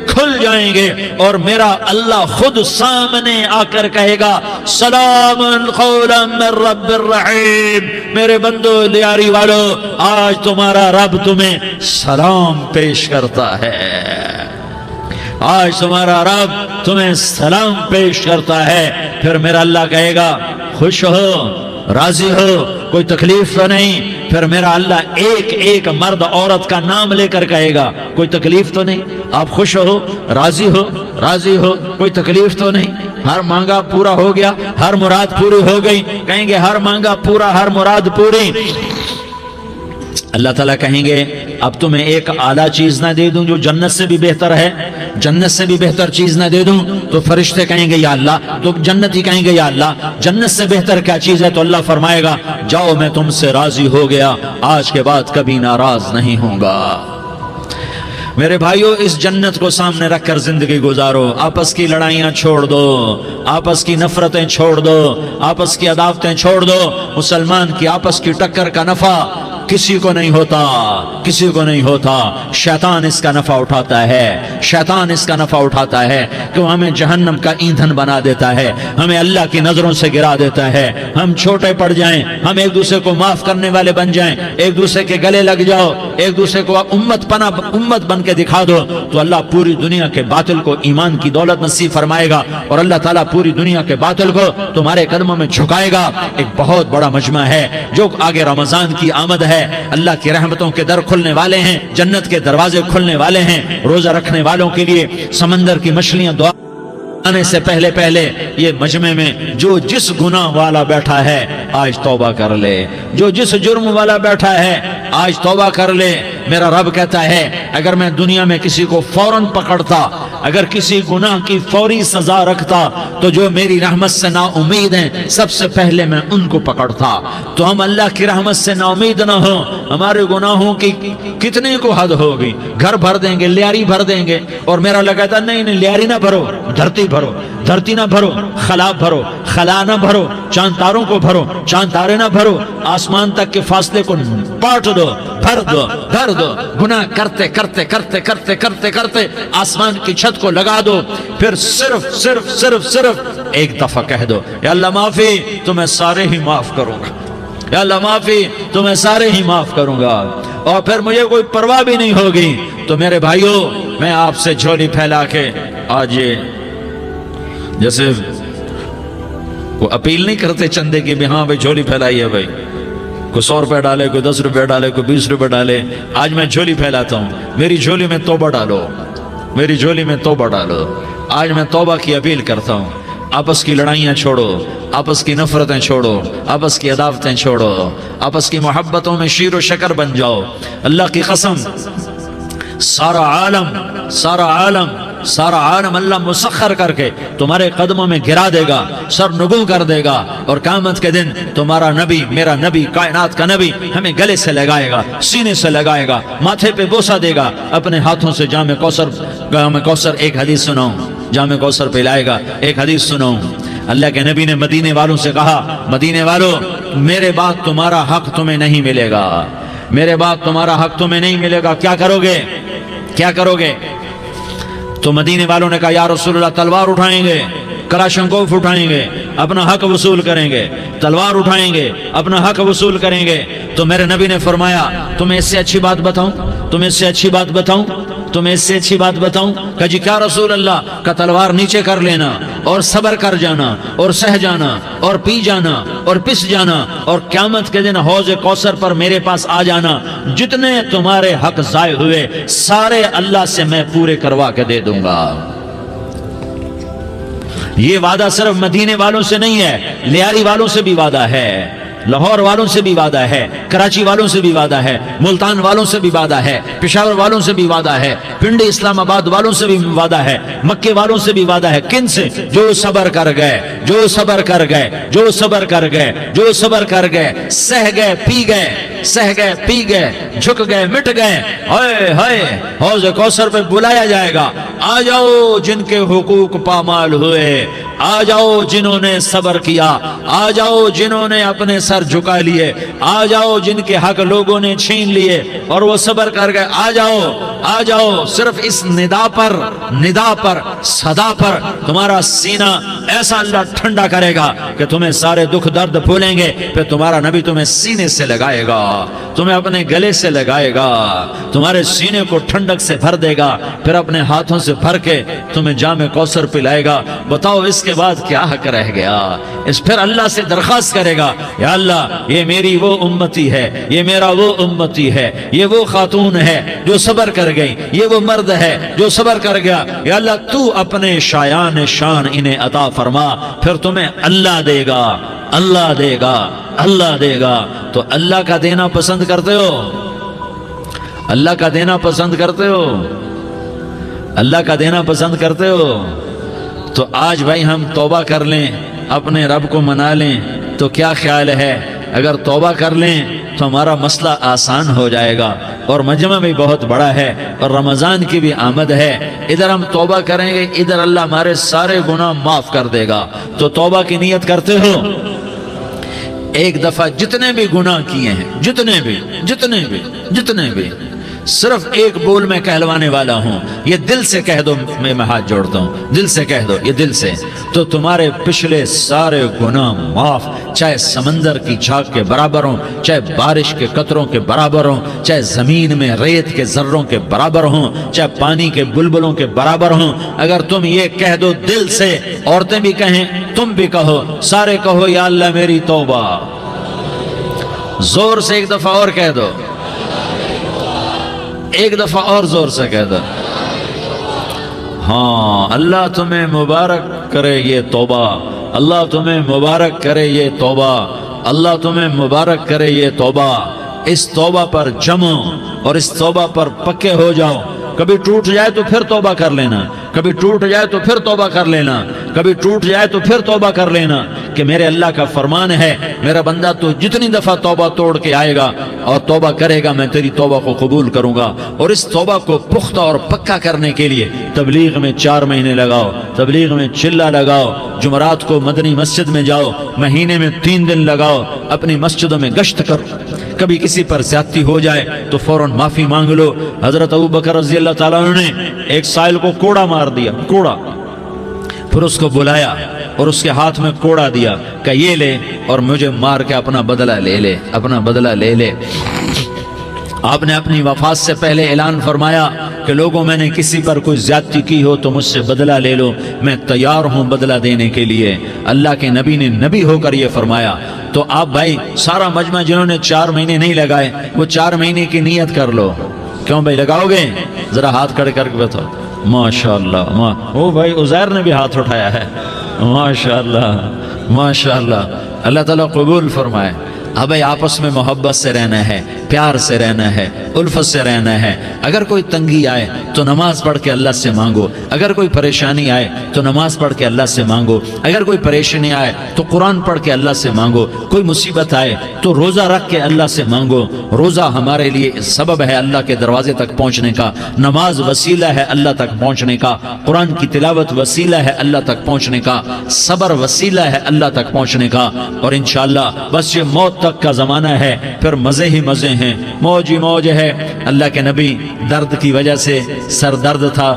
کھل جائیں گے اور میرا اللہ خود سامنے آ کر کہے گا سلام قولا من رب الرحیم، میرے بندو لیاری والو، آج تمہارا رب تمہیں سلام پیش کرتا ہے، آج تمہارا رب تمہیں سلام پیش کرتا ہے۔ پھر میرا اللہ کہے گا خوش ہو، راضی ہو، کوئی تکلیف تو نہیں؟ پھر میرا اللہ ایک ایک مرد عورت کا نام لے کر کہے گا کوئی تکلیف تو نہیں؟ آپ خوش ہو، راضی ہو، راضی ہو، کوئی تکلیف تو نہیں؟ ہر مانگا پورا ہو گیا، ہر مراد پوری ہو گئی؟ کہیں گے ہر مانگا پورا، ہر مراد پوری۔ اللہ تعالیٰ کہیں گے اب تمہیں ایک اعلیٰ چیز نہ دے دوں جو جنت سے بھی بہتر ہے؟ جنت سے بھی بہتر چیز نہ دے دوں؟ تو فرشتے کہیں گے یا اللہ، تو جنتی کہیں گے یا اللہ جنت سے بہتر کیا چیز ہے؟ تو اللہ فرمائے گا جاؤ میں تم سے راضی ہو گیا، آج کے بعد کبھی ناراض نہیں ہوں گا۔ میرے بھائیو، اس جنت کو سامنے رکھ کر زندگی گزارو، آپس کی لڑائیاں چھوڑ دو، آپس کی نفرتیں چھوڑ دو، آپس کی عداوتیں چھوڑ دو۔ مسلمان کی آپس کی ٹکر کا نفع کسی کو نہیں ہوتا، کسی کو نہیں ہوتا۔ شیطان اس کا نفع اٹھاتا ہے، شیطان اس کا نفع اٹھاتا ہے کہ وہ ہمیں جہنم کا ایندھن بنا دیتا ہے، ہمیں اللہ کی نظروں سے گرا دیتا ہے، ہم چھوٹے پڑ جائیں، ہم ایک دوسرے کو معاف کرنے والے بن جائیں، ایک دوسرے کے گلے لگ جاؤ، ایک دوسرے کو امت بن کے دکھا دو، تو اللہ پوری دنیا کے باطل کو ایمان کی دولت نصیب فرمائے گا اور اللہ تعالیٰ پوری دنیا کے باطل کو تمہارے قدموں میں جھکائے گا۔ ایک بہت بڑا مجمع ہے جو آگے رمضان کی آمد ہے، اللہ کی رحمتوں کے در کھلنے والے ہیں، جنت کے دروازے کھلنے والے ہیں، روزہ رکھنے والوں کے لیے سمندر کی مچھلیاں دعا آنے سے پہلے پہلے یہ مجمع میں جو جس گناہ والا بیٹھا ہے آج توبہ کر لے، جو جس جرم والا بیٹھا ہے آج توبہ کر لے۔ میرا رب کہتا ہے اگر میں دنیا میں کسی کو فوراً پکڑتا، اگر کسی گناہ کی فوری سزا رکھتا تو جو میری رحمت سے نا امید ہیں سب سے پہلے میں ان کو پکڑتا۔ تو ہم اللہ کی رحمت سے نا امید نہ ہو، ہمارے گناہوں کی کتنے کو حد ہوگی، گھر بھر دیں گے، لیاری بھر دیں گے، اور میرا اللہ کہتا نہیں نہیں لیاری نہ بھرو، دھرتی بھرو، دھرتی نہ بھرو، خلا بھرو، خلا نہ بھرو، چاند تاروں کو بھرو، چاند تارے نہ بھرو، آسمان تک کے فاصلے کو پاٹ دو، بھر دو، بھر دو، گناہ کرتے کرتے کرتے کرتے کرتے کرتے آسمان کی چھت کو لگا دو، پھر صرف صرف صرف صرف ایک دفعہ کہہ دو یا اللہ معافی، تو میں سارے ہی معاف کروں گا، یا اللہ معافی، تو میں سارے ہی معاف کروں گا، اور پھر مجھے کوئی پرواہ بھی نہیں ہوگی۔ تو میرے بھائیو، میں آپ سے جھولی پھیلا کے آج یہ جیسے وہ اپیل نہیں کرتے چندے کی بھی ہاں بھائی جھولی پھیلائی ہے، بھائی کوئی 100 روپے ڈالے، کوئی 10 روپے ڈالے، کوئی 20 روپے ڈالے، آج میں جھولی پھیلاتا ہوں، میری جھولی میں توبہ ڈالو، میری جھولی میں توبہ ڈالو۔ آج میں توبہ کی اپیل کرتا ہوں، آپس کی لڑائیاں چھوڑو، آپس کی نفرتیں چھوڑو، آپس کی عداوتیں چھوڑو، آپس کی محبتوں میں شیر و شکر بن جاؤ۔ اللہ کی قسم سارا عالم اللہ مسخر کر کے تمہارے قدموں میں گرا دے گا، سر نگو کر دے گا، اور قیامت کے دن تمہارا نبی، میرا نبی، کائنات کا نبی ہمیں گلے سے لگائے گا، سینے سے لگائے گا، ماتھے پہ بوسہ دے گا، اپنے ہاتھوں سے جام کوثر ایک حدیث سناؤں، جام کوثر پلائے گا، ایک حدیث سناؤں۔ اللہ کے نبی نے مدینے والوں سے کہا مدینے والوں میرے بعد تمہارا حق تمہیں نہیں ملے گا، میرے بعد تمہارا حق تمہیں نہیں ملے گا، کیا کرو گے، کیا کرو گے؟ تو مدینے والوں نے کہا یا رسول اللہ تلوار اٹھائیں گے، کلاشنکوف اٹھائیں گے، اپنا حق وصول کریں گے، تلوار اٹھائیں گے، اپنا حق وصول کریں گے۔ تو میرے نبی نے فرمایا تمہیں اس سے اچھی بات بتاؤں، تمہیں اس سے اچھی بات بتاؤں، تمہیں اس سے اچھی بات بتاؤں؟ کہ جی کیا رسول اللہ؟ کا تلوار نیچے کر لینا اور صبر کر جانا اور سہ جانا اور پی جانا اور پس جانا، اور قیامت کے دن حوض کوثر پر میرے پاس آ جانا، جتنے تمہارے حق ضائع ہوئے سارے اللہ سے میں پورے کروا کے دے دوں گا۔ یہ وعدہ صرف مدینے والوں سے نہیں ہے، لیاری والوں سے بھی وعدہ ہے، لاہور والوں سے بھی وعدہ ہے، کراچی والوں سے بھی وعدہ ہے، ملتان والوں سے بھی وعدہ ہے، پشاور والوں سے بھی وعدہ ہے، پنڈی اسلام آباد والوں سے بھی وعدہ ہے، مکے والوں سے بھی وعدہ ہے۔ کن سے؟ جو صبر کر گئے، جو صبر کر گئے، جو صبر کر گئے، جو صبر کر گئے، سہ گئے پی گئے، سہ گئے پی گئے، جھک گئے مٹ گئے۔ ہائے ہائے، حوض کوثر پہ بلایا جائے گا، آ جاؤ جن کے حقوق پامال ہوئے، آ جاؤ جنہوں نے صبر کیا، آ جاؤ جنہوں نے اپنے سر جھکا لیے، آ جاؤ جن کے حق لوگوں نے چھین لیے اور وہ صبر کر گئے، آ جاؤ آ جاؤ۔ صرف اس ندا پر صدا پر تمہارا سینہ ایسا اللہ ٹھنڈا کرے گا کہ تمہیں سارے دکھ درد بھولیں گے، پھر تمہارا نبی تمہیں سینے سے لگائے گا، تمہیں اپنے گلے سے لگائے گا، تمہارے سینے کو ٹھنڈک سے بھر دے گا، پھر اپنے ہاتھوں سے بھر کے تمہیں جام کوثر پلائے گا۔ بتاؤ اس کے بعد کیا حق رہ گیا؟ اس پھر اللہ سے درخواست کرے گا، یا اللہ یہ میری وہ امتی ہے، یہ میرا وہ امتی ہے، یہ وہ خاتون ہے جو صبر کر گئی، یہ وہ مرد ہے جو صبر کر گیا، یا اللہ تو اپنے شایان شان انہیں عطا فرما، پھر تمہیں اللہ دے گا، اللہ دے گا، اللہ دے گا۔ تو اللہ کا دینا پسند کرتے ہو؟ اللہ کا دینا پسند کرتے ہو؟ اللہ کا دینا پسند کرتے ہو؟ تو آج بھائی ہم توبہ کر لیں، اپنے رب کو منا لیں، تو کیا خیال ہے اگر توبہ کر لیں تو ہمارا مسئلہ آسان ہو جائے گا، اور مجمع بھی بہت بڑا ہے اور رمضان کی بھی آمد ہے، ادھر ہم توبہ کریں گے، ادھر اللہ ہمارے سارے گناہ معاف کر دے گا۔ تو توبہ کی نیت کرتے ہو؟ ایک دفعہ جتنے بھی گناہ کیے ہیں، جتنے بھی صرف ایک بول میں کہلوانے والا ہوں، یہ دل سے کہہ دو، میں ہاتھ جوڑتا ہوں، دل سے کہہ دو، یہ دل سے، تو تمہارے پچھلے سارے گناہ معاف، چاہے سمندر کی جھاگ کے برابر ہوں، چاہے بارش کے قطروں کے برابر ہوں، چاہے زمین میں ریت کے ذروں کے برابر ہوں، چاہے پانی کے بلبلوں کے برابر ہوں۔ اگر تم یہ کہہ دو دل سے، عورتیں بھی کہیں، تم بھی کہو، سارے کہو، یا اللہ میری توبہ، زور سے ایک دفعہ اور کہہ دو، ایک دفعہ اور زور سے کہہ دو۔ ہاں، اللہ تمہیں مبارک کرے یہ توبہ، اللہ تمہیں مبارک کرے یہ توبہ، اللہ تمہیں مبارک کرے یہ توبہ۔ اس توبہ پر جمو اور اس توبہ پر پکے ہو جاؤ۔ کبھی ٹوٹ جائے تو پھر توبہ کر لینا، کبھی ٹوٹ جائے تو پھر توبہ کر لینا، کبھی ٹوٹ جائے تو پھر توبہ کر لینا، کہ میرے اللہ کا فرمان ہے، میرا بندہ تو جتنی دفعہ توبہ توڑ کے آئے گا اور توبہ کرے گا، میں تیری توبہ کو قبول کروں گا۔ اور اس توبہ کو پختہ اور پکا کرنے کے لیے تبلیغ میں 4 مہینے لگاؤ، تبلیغ میں چلہ لگاؤ، جمعرات کو مدنی مسجد میں جاؤ، مہینے میں 3 دن لگاؤ، اپنی مسجدوں میں گشت کرو، کبھی کسی پر زیادتی ہو جائے تو فوراً معافی مانگ لو۔ حضرت ابوبکر رضی اللہ تعالیٰ عنہ نے ایک سائل کو کوڑا مار دیا، کوڑا، پھر اس کو بلایا اور اس کے ہاتھ میں کوڑا دیا کہ یہ لے اور مجھے مار کے اپنا بدلہ لے لے، اپنا بدلہ لے لے۔ آپ نے اپنی وفات سے پہلے اعلان فرمایا کہ لوگوں، میں نے کسی پر کوئی زیادتی کی ہو تو مجھ سے بدلہ لے لو، میں تیار ہوں بدلہ دینے کے لیے۔ اللہ کے نبی نے نبی ہو کر یہ فرمایا۔ تو آپ بھائی سارا مجمع جنہوں نے 4 مہینے نہیں لگائے، وہ 4 مہینے کی نیت کر لو۔ کیوں بھائی لگاؤ گے؟ ذرا ہاتھ کھڑے کر کے بتاؤ۔ ماشاءاللہ، وہ بھائی عزیر نے بھی ہاتھ اٹھایا ہے، ماشاءاللہ ماشاءاللہ، اللہ تعالیٰ قبول فرمائے۔ اب آپس میں محبت سے رہنا ہے، پیار سے رہنا ہے، الفت سے رہنا ہے۔ اگر کوئی تنگی آئے تو نماز پڑھ کے اللہ سے مانگو، اگر کوئی پریشانی آئے تو نماز پڑھ کے اللہ سے مانگو، اگر کوئی پریشانی آئے تو قرآن پڑھ کے اللہ سے مانگو، کوئی مصیبت آئے تو روزہ رکھ کے اللہ سے مانگو۔ روزہ ہمارے لیے سبب ہے اللہ کے دروازے تک پہنچنے کا، نماز وسیلہ ہے اللہ تک پہنچنے کا، قرآن کی تلاوت وسیلہ ہے اللہ تک پہنچنے کا، صبر وسیلہ ہے اللہ تک پہنچنے کا۔ اور انشاءاللہ بس یہ موت تک کا زمانہ ہے، پھر مزے ہی مزے ہیں، موج ہی موج ہے۔ اللہ کے نبی درد کی وجہ سے سر درد تھا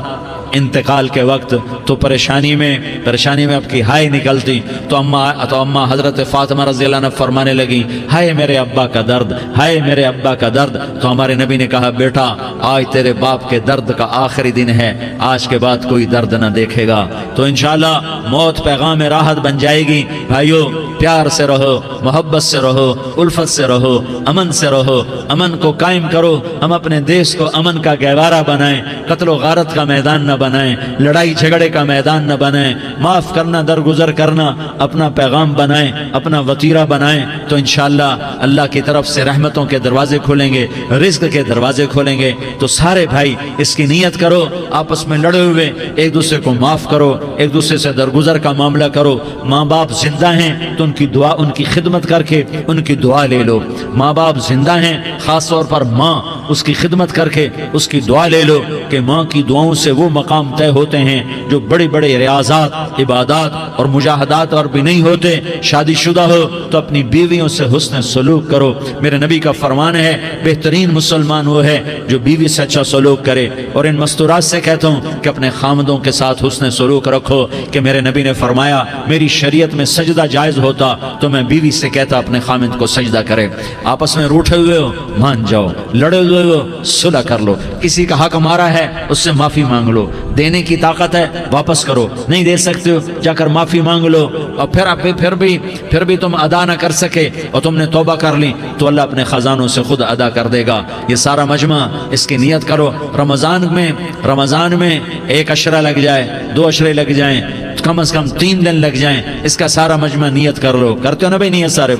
انتقال کے وقت، تو پریشانی میں اب کی ہائے نکلتی تو اما حضرت فاطمہ رضی اللہ عنہ فرمانے لگی، ہائے میرے ابا کا درد، ہائے میرے ابا کا درد۔ تو ہمارے نبی نے کہا، بیٹا آج تیرے باپ کے درد کا آخری دن ہے، آج کے بعد کوئی درد نہ دیکھے گا۔ تو انشاءاللہ موت پیغام راحت بن جائے گی۔ بھائیو پیار سے رہو، محبت سے رہو، الفت سے رہو، امن سے رہو، امن کو قائم کرو۔ ہم اپنے دیش کو امن کا گہوارہ بنائیں، قتل و غارت کا میدان نہ بنائیں, لڑائی جھگڑے کا میدان نہ بنائیں, معاف کرنا, درگزر کرنا اپنا پیغام بنائیں, اپنا وتیرہ بنائیں, تو انشاءاللہ اللہ کی طرف سے رحمتوں کے دروازے کھولیں گے, رزق کے دروازے کھولیں گے. تو سارے بھائی اس کی نیت کرو, آپس میں لڑے ہوئے ایک دوسرے کو معاف کرو, ایک دوسرے سے درگزر کا معاملہ کرو. ماں باپ زندہ ہیں تو ان کی دعا, ان کی خدمت کر کے ان کی دعا لے لو. ماں باپ زندہ ہیں, خاص طور پر ماں, اس کی خدمت کر کے اس کی دعا لے لو کہ ماں کی دعاؤں سے وہ مقام طے ہوتے ہیں جو بڑے بڑے ریاضات, عبادات اور مجاہدات اور بھی نہیں ہوتے. شادی شدہ ہو تو اپنی بیویوں سے حسن سلوک کرو. میرے نبی کا فرمان ہے بہترین مسلمان وہ ہے جو بیوی سے اچھا سلوک کرے. اور ان مستورات سے کہتا ہوں کہ اپنے خامدوں کے ساتھ حسن سلوک رکھو, کہ میرے نبی نے فرمایا میری شریعت میں سجدہ جائز ہوتا تو میں بیوی سے کہتا اپنے خامد کو سجدہ کرے. آپس میں روٹھے ہوئے ہو مان جاؤ, لڑے ہوئے ہو صلح کر لو, کسی کا حق مارا ہے اس سے معافی مانگ لو, دینے کی طاقت ہے واپس کرو, نہیں دے سکتے ہو جا کر معافی مانگ لو. اور پھر بھی تم ادا نہ کر سکے اور تم نے توبہ کر لی تو اللہ اپنے خزانوں سے خود ادا کر دے گا. یہ سارا مجمع اس کی نیت کرو. رمضان میں 1 عشرہ لگ جائے, 2 عشرے لگ جائیں, کم از کم 3 دن لگ جائیں, اس کا سارا مجمع نیت کر لو. کرتے ہو نا بھائی نیت؟ سارے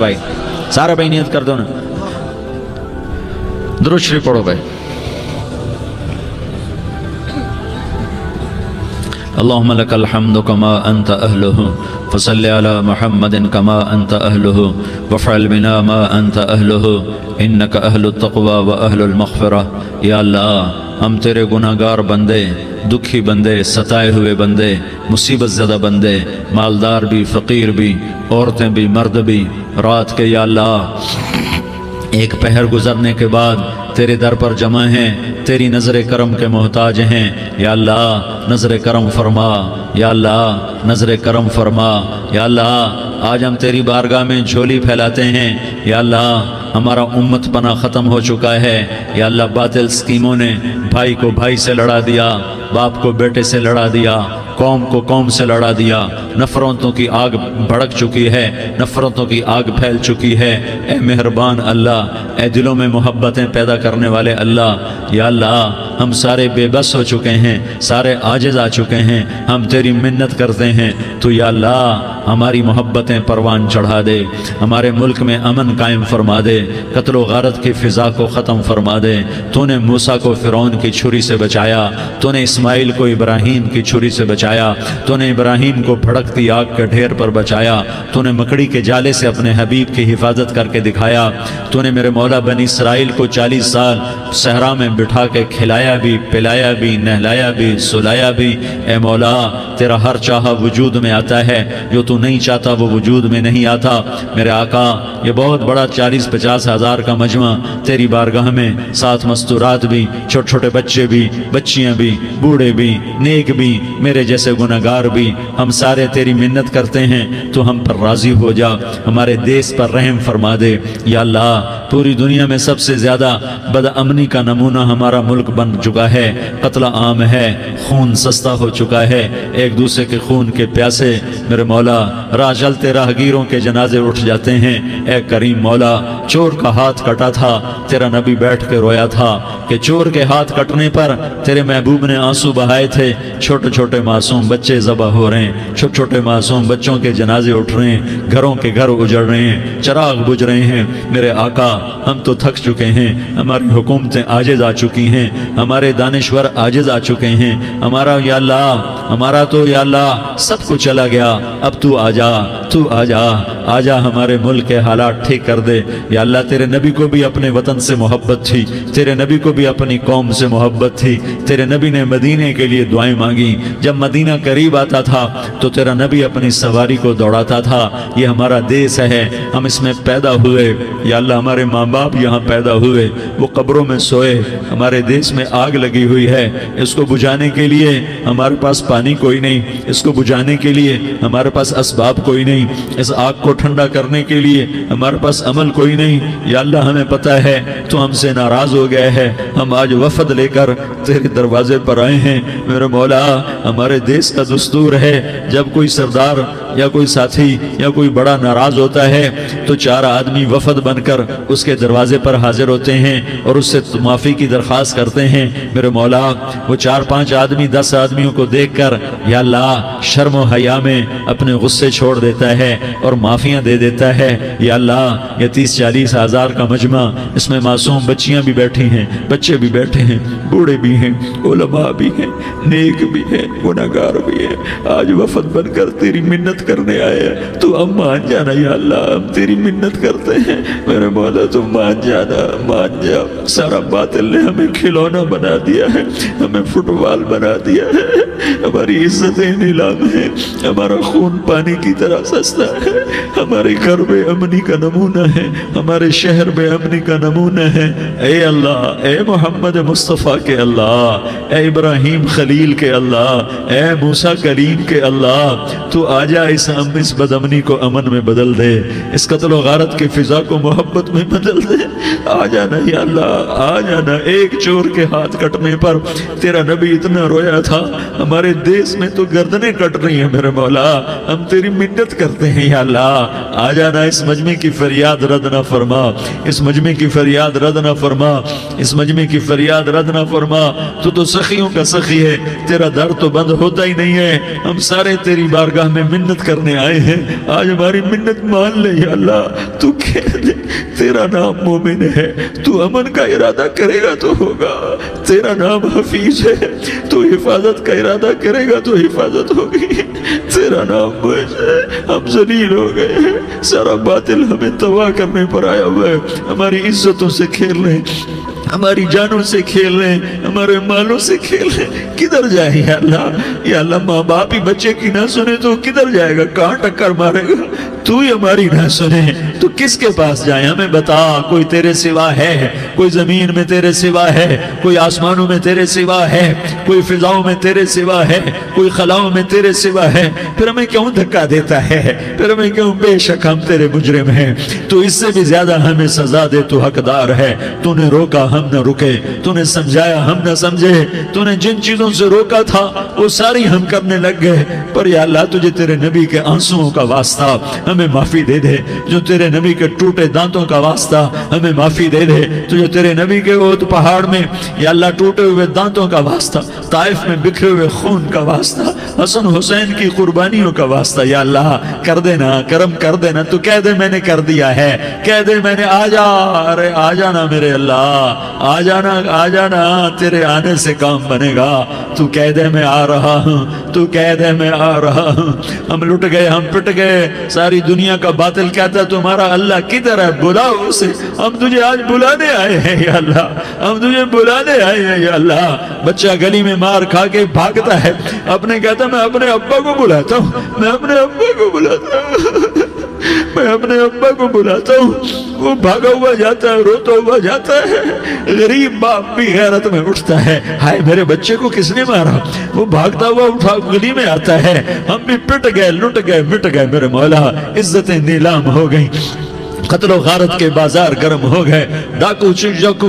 بھائی نیت کر دو نا. درود شریف پڑھو بھائی. اللهم لك الحمد كما أنت أهله فصل على محمد كما أنت أهله وفعل بنا ما أنت أهله إنك أهل التقوى وأهل المغفرة. یا اللہ ہم تیرے گناہگار بندے, دکھی بندے, ستائے ہوئے بندے, مصیبت زدہ بندے, مالدار بھی, فقیر بھی, عورتیں بھی, مرد بھی, رات کے یا اللہ ایک پہر گزرنے کے بعد تیرے در پر جمع ہیں, تیری نظر کرم کے محتاج ہیں. یا اللہ نظر کرم فرما, یا اللہ نظر کرم فرما. یا اللہ آج ہم تیری بارگاہ میں جھولی پھیلاتے ہیں. یا اللہ ہمارا امت پناہ ختم ہو چکا ہے. یا اللہ باطل سکیموں نے بھائی کو بھائی سے لڑا دیا, باپ کو بیٹے سے لڑا دیا, قوم کو قوم سے لڑا دیا. نفرتوں کی آگ بھڑک چکی ہے, نفرتوں کی آگ پھیل چکی ہے. اے مہربان اللہ, اے دلوں میں محبتیں پیدا کرنے والے اللہ, یا اللہ ہم سارے بے بس ہو چکے ہیں, سارے عاجز آ چکے ہیں, ہم تیری منت کرتے ہیں تو یا اللہ ہماری محبتیں پروان چڑھا دے, ہمارے ملک میں امن قائم فرما دے, قتل و غارت کی فضا کو ختم فرما دے. تو نے موسیٰ کو فرعون کی چھری سے بچایا, تو نے اسماعیل کو ابراہیم کی چھری سے بچایا, تو نے ابراہیم کو بھڑکتی آگ کے ڈھیر پر بچایا, تو نے مکڑی کے جالے سے اپنے حبیب کی حفاظت کر کے دکھایا. تو نے میرے مولا بنی اسرائیل کو 40 سال صحرا میں بٹھا کے کھلایا بھی, پلایا بھی, نہلایا بھی, سلایا بھی. اے مولا تیرا ہر چاہا وجود میں آتا ہے, جو تو نہیں چاہتا وہ وجود میں نہیں آتا. میرے آقا یہ بہت بڑا 40-50 ہزار کا مجمع تیری بارگاہ میں, 7 مستورات بھی, چھوٹے چھوٹے بچے بھی, بچیاں بھی, بوڑھے بھی, نیک بھی, میرے جیسے گناہگار بھی, ہم سارے تیری منت کرتے ہیں تو ہم پر راضی ہو جا, ہمارے دیس پر رحم فرما دے. یا اللہ پوری دنیا میں سب سے زیادہ بد امنی کا نمونہ ہمارا ملک بن چکا ہے, قتل عام ہے, خون سستا ہو چکا ہے, ایک دوسرے کے خون کے پیاسے. میرے مولا راہ چلتے راہگیروں کے جنازے اٹھ جاتے ہیں. اے کریم مولا چور کا ہاتھ کٹا تھا, تیرا نبی بیٹھ کے رویا تھا کہ چور کے ہاتھ کٹنے پر تیرے محبوب نے آنسو بہائے تھے. چھوٹے چھوٹے معصوم بچے ذبح ہو رہے ہیں, چھوٹے چھوٹے معصوم بچوں کے جنازے اٹھ رہے ہیں, گھروں کے گھر اجڑ رہے ہیں, چراغ بجھ رہے ہیں. میرے آقا ہم تو تھک چکے ہیں, ہماری حکومتیں عاجز آ چکی ہیں, ہمارے دانشور عاجز آ چکے ہیں, ہمارا یا اللہ ہمارا تو یا اللہ سب کچھ چلا گیا. اب تو آ جا, تو آ جا, آ جا ہمارے ملک کے حالات ٹھیک کر دے. یا اللہ تیرے نبی کو بھی اپنے وطن سے محبت تھی, تیرے نبی کو بھی اپنی قوم سے محبت تھی. تیرے نبی نے مدینے کے لیے دعائیں مانگی, جب مدینہ قریب آتا تھا تو تیرا نبی اپنی سواری کو دوڑاتا تھا. یہ ہمارا دیس ہے, ہم اس میں پیدا ہوئے. یا اللہ ہمارے ماں باپ یہاں پیدا ہوئے, وہ قبروں میں سوئے. ہمارے دیس میں آگ لگی ہوئی ہے, اس کو بجھانے کے لیے ہمارے پاس پانی کوئی نہیں, اس کو بجھانے کے لیے ہمارے پاس اسباب کوئی نہیں, اس آگ کو ٹھنڈا کرنے کے لیے ہمارے پاس عمل کوئی نہیں. یا اللہ ہمیں پتہ ہے تو ہم سے ناراض ہو گئے ہے, ہم آج وفد لے کر تیرے دروازے پر آئے ہیں. میرے مولا ہمارے دیس کا دستور ہے جب کوئی سردار یا کوئی ساتھی یا کوئی بڑا ناراض ہوتا ہے تو 4 آدمی وفد بن کر اس کے دروازے پر حاضر ہوتے ہیں اور اس سے معافی کی درخواست کرتے ہیں. میرے مولا وہ 4-5 آدمی 10 آدمیوں کو دیکھ کر یا اللہ شرم و حیا میں اپنے غصے چھوڑ دیتا ہے اور معافیاں دے دیتا ہے. یا اللہ یہ 30-40 ہزار کا مجمع، اس میں معصوم بچیاں بھی بیٹھی ہیں، بچے بھی بیٹھے ہیں، بوڑھے بھی ہیں، علماء بھی ہیں، نیک بھی ہیں، گناہگار بھی ہیں. آج وفد بن کر تیری منت کرنے آئے ہیں، تو ہم مان جانا یا اللہ، ہم تیری منت کرتے ہیں. میرے مولا تو مان جانا، مان جا. سارا باطل نے ہمیں کھلونا بنا دیا ہے، ہمیں فٹ بال بنا دیا ہے، ہماری عزتیں نیلام ہیں، ہمارا خون پانی کی طرح سستا ہے، ہمارے گھر بے امنی کا نمونہ ہے، ہمارے شہر بے امنی کا نمونہ ہے. اے اللہ، اے محمد مصطفیٰ کے اللہ، اے ابراہیم خلیل کے اللہ، اے موسیٰ کلیم کے اللہ، تو آجا اس بد امنی کو امن میں بدل دے، اس قتل و غارت کی فضا کو محبت میں بدل دے. آ جانا یا اللہ، آ جانا. ایک چور کے ہاتھ کٹنے پر تیرا نبی اتنا رویا تھا، ہمارے دیس میں تو گردنیں کٹ رہی ہیں. میرے مولا ہم تیری منت کرتے ہیں یا اللہ، آ جانا. اس مجمع کی فریاد رد نہ فرما، اس مجمع کی فریاد رد نہ فرما، اس مجمع کی فریاد رد نہ فرما. تو سخیوں کا سخی ہے، تیرا در تو بند ہوتا ہی نہیں ہے. ہم سارے تیری بارگاہ میں منت کرنے آئے ہیں، آج ہماری منت مان لے یا اللہ. تو کہہ دے تیرا نام مومن ہے، تو امن کا ارادہ کرے گا تو ہوگا. تیرا نام حفیظ ہے، تو حفاظت کا ارادہ کرے گا تو حفاظت ہوگی. تیرا نام موج ہے، ہم ذلیل ہو گئے ہیں، سارا باطل ہمیں تباہ کرنے پر آیا ہوا ہے. ہماری عزتوں سے کھیل رہے ہیں، ہماری جانوں سے کھیل رہے ہیں، ہمارے مالوں سے کھیل رہے ہیں. کدھر جائے یا اللہ؟ یا اللہ ماں باپ ہی بچے کی نہ سنے تو کدھر جائے گا؟ کہاں ٹکر مارے گا؟ تو ہی ہماری نہ سنے تو کس کے پاس جائیں؟ ہمیں بتا. کوئی تیرے سوا ہے؟ کوئی زمین میں تیرے سوا ہے؟ کوئی آسمانوں میں تیرے سوا ہے؟ کوئی فضاؤں میں تیرے سوا ہے؟ کوئی خلاؤں میں تیرے سوا ہے؟ پھر ہمیں کیوں دھکا دیتا ہے؟ پھر ہمیں کیوں؟ بے شک ہم تیرے مجرم ہیں، تو اس سے بھی زیادہ ہمیں سزا دے. تو حقدار ہے. تو نے روکا ہم نہ رکے، تو نے سمجھایا ہم نہ سمجھے، تو نے جن چیزوں سے روکا تھا وہ ساری ہم کرنے لگ گئے. پر یا اللہ تجھے تیرے نبی کے آنسوؤں کا واسطہ ہمیں معافی دے دے. جو تیرے نبی کے ٹوٹے دانتوں کا واسطہ ہمیں معافی دے دے. تجھے تیرے نبی کے احد پہاڑ میں یا اللہ ٹوٹے ہوئے دانتوں کا واسطہ، طائف میں بکھرے ہوئے خون کا واسطہ، حسن حسین کی قربانیوں کا واسطہ یا اللہ کر دینا، کرم کر دینا. تو کہہ دے میں نے کر دیا ہے، کہہ دے میں نے. آ جا، ارے آ جانا میرے اللہ، آ جانا، آ جانا. تیرے آنے سے کام بنے گا. تو کہہ دے میں آ رہا ہوں، تو کہہ دے میں آ رہا ہوں. ہم لٹ گئے، ہم پٹ گئے. ساری دنیا کا باطل کہتا ہے تمہارا اللہ کدھر ہے؟ بلاؤ اسے. ہم تجھے آج بلانے آئے ہیں یا اللہ، ہم تجھے بلانے آئے ہیں یا اللہ. بچہ گلی میں مار کھا کے بھاگتا ہے، اپنے کہتا میں اپنے ابا کو بلاتا ہوں، میں اپنے ابا کو بلاتا ہوں، میں اپنے ابا کو بلاتا ہوں. وہ بھاگا ہوا جاتا ہے، روتا ہوا جاتا ہے. غریب باپ بھی غیرت میں اٹھتا ہے، ہائے میرے بچے کو کس نے مارا؟ وہ بھاگتا ہوا اٹھا گلی میں آتا ہے. ہم بھی پٹ گئے، لٹ گئے، مٹ گئے. میرے مولا عزتیں نیلام ہو گئیں، قتل و غارت کے بازار گرم ہو گئے، ڈاکو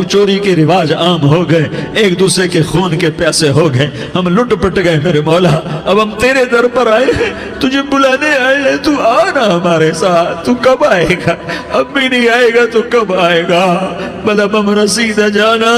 چوری کے رواج عام ہو گئے، ایک دوسرے کے خون کے پیاسے ہو گئے. ہم لٹ پٹ گئے میرے مولا. اب ہم تیرے در پر آئے ہیں، تجھے بلانے آئے ہیں. تو آنا ہمارے ساتھ. تو کب آئے گا؟ اب بھی نہیں آئے گا تو کب آئے گا؟ بلبم رسید جانا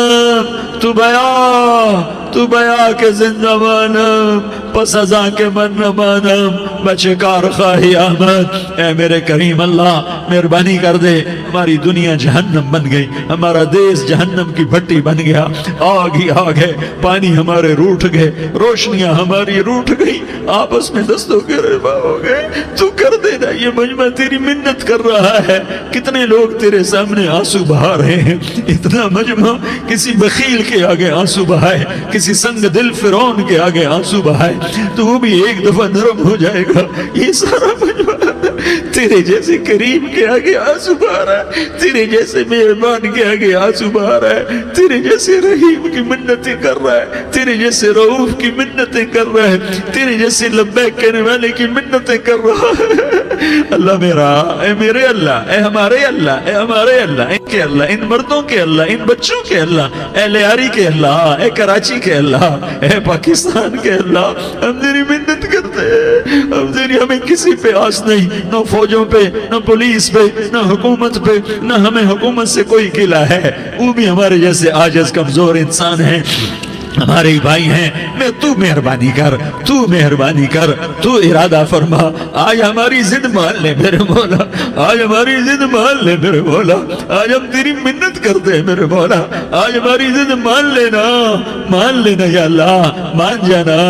تو بیا کے زندہ مانم، پس ازاں کے من نہ مانم، بچے کار خواہی آمد. اے میرے کریم اللہ مہربانی کر دے. ہماری دنیا جہنم بن گئی، ہمارا دیس جہنم کی بھٹی بن گیا. آگ ہی آگ ہے، پانی ہمارے روٹھ گئے، روشنیاں ہماری روٹھ گئی، آپس میں دستوں کے ربا ہو گئے. تو کر دینا. یہ مجمع تیری منت کر رہا ہے. کتنے لوگ تیرے سامنے آنسو بہا رہے ہیں. اتنا مجمع کسی بخیل کے آگے آنسو بہائے، کسی سنگ دل فرعون کے آگے آنسو بہائے تو وہ بھی ایک دفعہ نرم ہو جائے گا. یہ سارا مجمع تیرے جیسے کریم کے آگے آنسو بہا رہا ہے، تیرے جیسے مہربان کے آگے آنسو بہا رہا ہے، تیرے جیسے رحیم کی منتیں کر رہا ہے، تیرے جیسے رؤوف کی منتیں کر رہا ہے، تیرے جیسے لبیک کہنے والے کی منتیں کر رہا ہے. اللہ میرا، اے میرے اللہ، اے ہمارے اللہ، اے ہمارے اللہ، ان کے اللہ، ان مردوں کے اللہ، ان بچوں کے اللہ، اے لیاری کے اللہ، اے کراچی کے اللہ، اے پاکستان کے اللہ. ہم تیری منت کرتے ہیں، ہم اب تیری ہمیں کسی پہ آس نہیں، نہ فوجوں پہ، نہ پولیس پہ، نہ حکومت پہ، نہ ہمیں حکومت سے کوئی قلعہ ہے، وہ بھی ہمارے جیسے عاجز کمزور انسان ہیں، ہمارے بھائی ہیں، میں تو مہربانی کر، تو مہربانی کر، تو ارادہ فرما، آج ہماری ضد مان لے میرے مولا، آج ہماری ضد مان لے میرے مولا، آج ہم تیری منت کرتے ہیں میرے مولا، آج ہماری ضد مان لینا یا اللہ، مان جانا،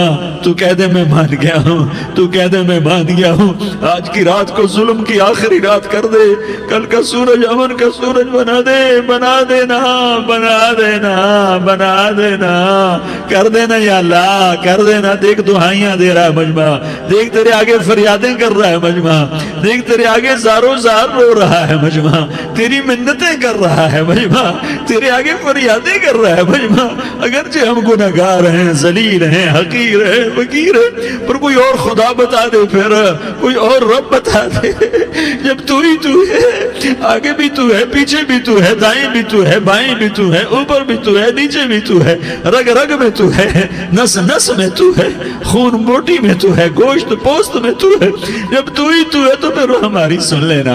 تو کہہ دے میں مان گیا ہوں، تو کہہ دے میں مان گیا ہوں، آج کی رات کو ظلم کی آخری رات کر دے، کل کا سورج امن کا سورج بنا دے، بنا دینا، بنا دینا، بنا دینا، کر دینا یا اللہ، کر دینا۔ دیکھ دعائیاں دے رہا ہے مجمع، دیکھ تیرے آگے فریادیں کر رہا ہے مجمع، دیکھ تیرے آگے زارو زار رو رہا ہے مجمع، تیری منتیں کر رہا ہے مجمع، تیرے آگے فریادیں کر رہا ہے مجمع، اگرچہ ہم گناہگار ہیں، ذلیل ہیں، حقیر ہیں، فقیر ہیں، پر کوئی اور خدا بتا دے، پھر کوئی اور رب بتا دے، جب تو ہی تو ہے، آگے بھی تو ہے، پیچھے بھی تو ہے، دائیں بھی تو ہے، بائیں بھی تو ہے، اوپر بھی تو ہے، نیچے بھی تو ہے، رگ رگ میں تو ہے، نس نس میں تو ہے، خون بوٹی میں تو ہے، گوشت پوست میں تو ہے، جب تو ہی تو ہے تو پھر ہماری سن لینا،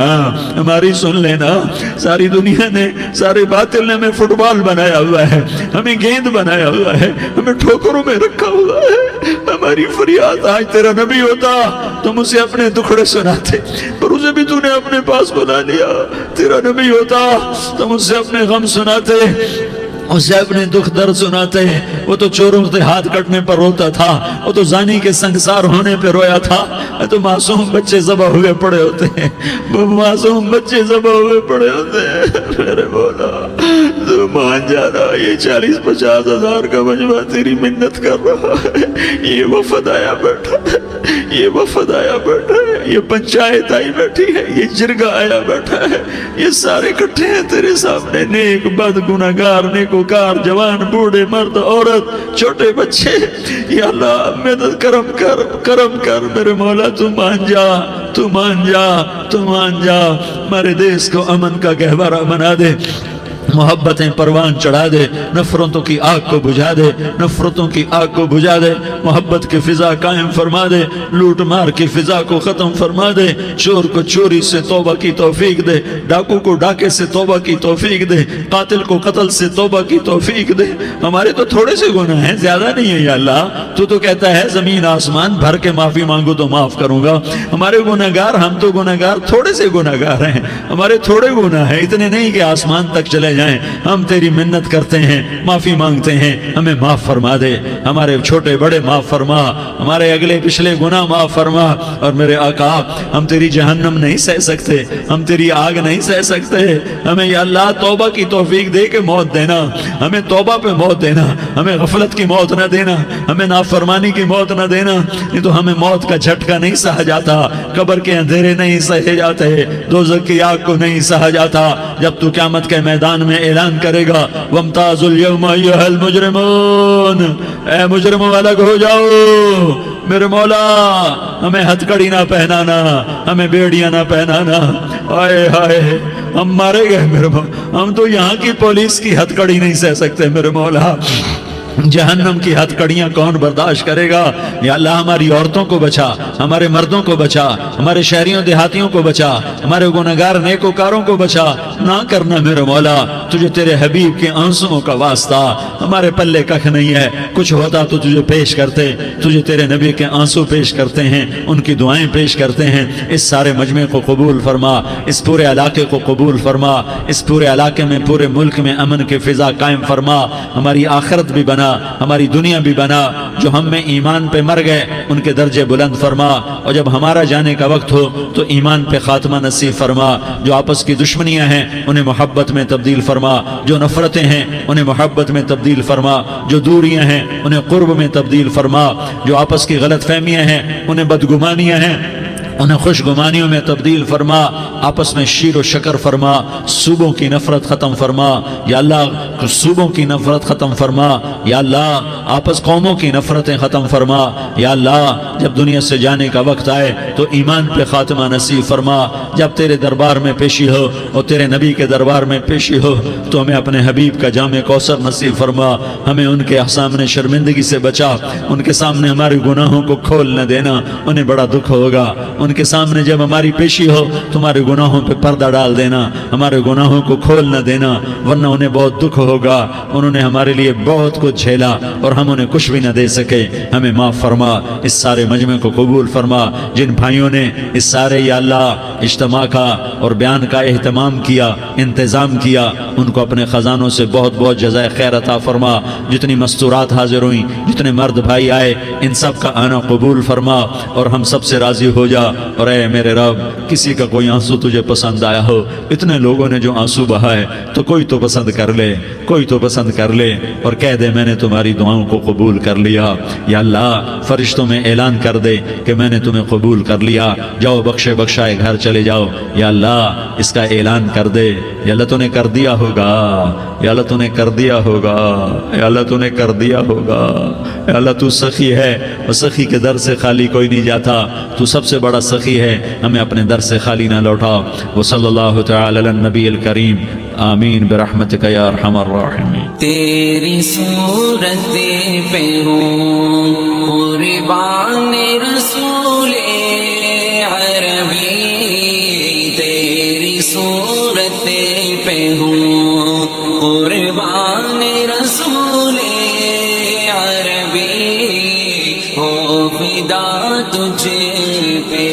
ہماری سن لینا۔ ساری دنیا نے، سارے باطل نے ہمیں فٹ بال بنایا ہوا ہے، ہمیں گیند بنایا ہوا ہے، ہمیں ٹھوکروں میں رکھا ہوا ہے، ہماری فریاد آج تیرا نبی ہوتا تم اسے اپنے دکھڑے سناتے، پر اسے بھی تو نے اپنے پاس بنا لیا، تیرا نبی ہوتا تم اسے اپنے غم سناتے، اسے اپنے دکھ درد سناتے، وہ تو چوروں سے ہاتھ کٹنے پر روتا تھا، وہ تو زانی کے سنگسار ہونے پہ رویا تھا، تو معصوم بچے ذبح ہوئے پڑے ہوتے ہیں، وہ معصوم بچے ذبح ہوئے پڑے ہوتے ہیں، میرے مولا تو مان جانا، یہ 40-50 ہزار کا مجمع تیری منت کر رہا ہے، یہ وفد آیا بیٹھا ہے، یہ وفد آیا بیٹھا ہے، یہ پنچایت آئی بیٹھی ہے، یہ جرگہ آیا بیٹھا ہے، یہ سارے اکٹھے ہیں تیرے سامنے، نیک بد گناہگار نیکوکار، جوان بوڑھے مرد عورت چھوٹے بچے، یا اللہ مدد کرم کر، کرم کر میرے مولا، تو مان جا، تو مان جا، تو مان جا، ہمارے دیس کو امن کا گہوارہ بنا دے، محبتیں پروان چڑھا دے، نفرتوں کی آگ کو بجھا دے، نفرتوں کی آگ کو بجھا دے، محبت کی فضا قائم فرما دے، لوٹ مار کی فضا کو ختم فرما دے، چور کو چوری سے توبہ کی توفیق دے، ڈاکو کو ڈاکے سے توبہ کی توفیق دے، قاتل کو قتل سے توبہ کی توفیق دے۔ ہمارے تو تھوڑے سے گناہ ہیں، زیادہ نہیں ہے یا اللہ، تو کہتا ہے زمین آسمان بھر کے معافی مانگو تو معاف کروں گا۔ ہمارے گناہگار، ہم تو گناہگار تھوڑے سے گناہگار ہیں، ہمارے تھوڑے گناہ ہیں، اتنے نہیں کہ آسمان تک چلے جائیں، ہم تیری منت کرتے ہیں، معافی مانگتے ہیں، ہمیں معاف فرما دے، ہمارے چھوٹے بڑے معاف فرما، ہمارے اگلے پچھلے گناہ معاف فرما، اور میرے آقا ہم تیری جہنم نہیں سہ سکتے، ہم تیری آگ نہیں سہ سکتے، ہمیں یا اللہ توبہ کی توفیق دے کے موت دینا، ہمیں توبہ پہ موت دینا، ہمیں غفلت کی موت نہ دینا، ہمیں نافرمانی کی موت نہ دینا، نہیں تو ہمیں موت کا جھٹکا نہیں سہا جاتا، قبر کے اندھیرے نہیں سہے جاتے، دوزخ کی آگ کو نہیں سہا جاتا، جب تو قیامت کے میدان میں اعلان کرے گا وَامْتَازُوا الْيَوْمَ أَيُّهَا الْمُجْرِمُونَ، اے مجرموں الگ ہو جاؤ، میرے مولا ہمیں ہتھ کڑی نہ پہنانا، ہمیں بیڑیاں نہ پہنانا، آئے ہائے ہم مارے گئے میرے مولا، ہم تو یہاں کی پولیس کی ہتھ کڑی نہیں سہ سکتے میرے مولا، جہنم کی ہتھ کڑیاں کون برداشت کرے گا؟ یا اللہ ہماری عورتوں کو بچا، ہمارے مردوں کو بچا، ہمارے شہریوں دیہاتیوں کو بچا، ہمارے گنہگار نیکوکاروں کو بچا، نہ کرنا میرے مولا، تجھے تیرے حبیب کے آنسوؤں کا واسطہ، ہمارے پلے ککھ نہیں ہے، کچھ ہوتا تو تجھے پیش کرتے، تجھے تیرے نبی کے آنسو پیش کرتے ہیں، ان کی دعائیں پیش کرتے ہیں، اس سارے مجمع کو قبول فرما، اس پورے علاقے کو قبول فرما، اس پورے علاقے میں پورے ملک میں امن کی فضا قائم فرما، ہماری آخرت بھی بنا، ہماری دنیا بھی بنا، جو ہم میں ایمان پہ مر گئے ان کے درجے بلند فرما، اور جب ہمارا جانے کا وقت ہو تو ایمان پہ خاتمہ نصیب فرما، جو آپس کی دشمنیاں ہیں انہیں محبت میں تبدیل فرما، جو نفرتیں ہیں انہیں محبت میں تبدیل فرما، جو دوریاں ہیں انہیں قرب میں تبدیل فرما، جو آپس کی غلط فہمیاں ہیں انہیں بدگمانیاں ہیں انہیں خوش گمانیوں میں تبدیل فرما، آپس میں شیر و شکر فرما، صوبوں کی نفرت ختم فرما، یا اللہ صوبوں کی نفرت ختم فرما، یا اللہ آپس قوموں کی نفرتیں ختم فرما، یا اللہ جب دنیا سے جانے کا وقت آئے تو ایمان پہ خاتمہ نصیب فرما. جب تیرے دربار میں پیشی ہو اور تیرے نبی کے دربار میں پیشی ہو تو ہمیں اپنے حبیب کا جام کوثر نصیب فرما. ہمیں ان کے سامنے شرمندگی سے بچا. ان کے سامنے ہمارے گناہوں کو کھول نہ دینا, انہیں بڑا دکھ ہوگا. ان کے سامنے جب ہماری پیشی ہو تمہارے گناہوں پہ پردہ ڈال دینا, ہمارے گناہوں کو کھول نہ دینا, ورنہ انہیں بہت دکھ ہوگا. انہوں نے ہمارے لیے بہت کچھ جھیلا اور ہم انہیں کچھ بھی نہ دے سکے. ہمیں معاف فرما, اس سارے مجمع کو قبول فرما. جن بھائیوں نے اس سارے یا اللہ اجتماع کا اور بیان کا اہتمام کیا, انتظام کیا, ان کو اپنے خزانوں سے بہت بہت جزائے خیر عطا فرما. جتنی مستورات حاضر ہوئیں, جتنے مرد بھائی آئے, ان سب کا آنا قبول فرما اور ہم سب سے راضی ہو جا. اور اے میرے رب, کسی کا کوئی آنسو تجھے پسند آیا ہو, اتنے لوگوں نے جو آنسو بہائے, تو کوئی تو پسند کر لے, کوئی تو پسند کر لے اور کہہ دے میں نے تمہاری دعاؤں کو قبول کر لیا. یا اللہ فرشتوں میں اعلان کر دے کہ میں نے تمہیں قبول کر لیا, جاؤ بخشے بخشائے گھر چلے جاؤ. یا اللہ اس کا اعلان کر دے. یا اللہ تو نے کر دیا ہوگا, یا اللہ تو نے کر دیا ہوگا, یا اللہ تو نے کر دیا ہوگا. یا اللہ تو سخی ہے اور سخی کے در سے خالی کوئی نہیں جاتا. تو سب سے بڑا سخی ہے, ہمیں اپنے در سے خالی نہ لوٹا. وصلی اللہ تعالی علی النبی الکریم. آمین برحمتک یا ارحم الراحمین. تیری صورت پہ ہوں قربان رسول عربی, تیری صورت پہ ہوں قربان رسول عربی, ہو فدا تجھ پہ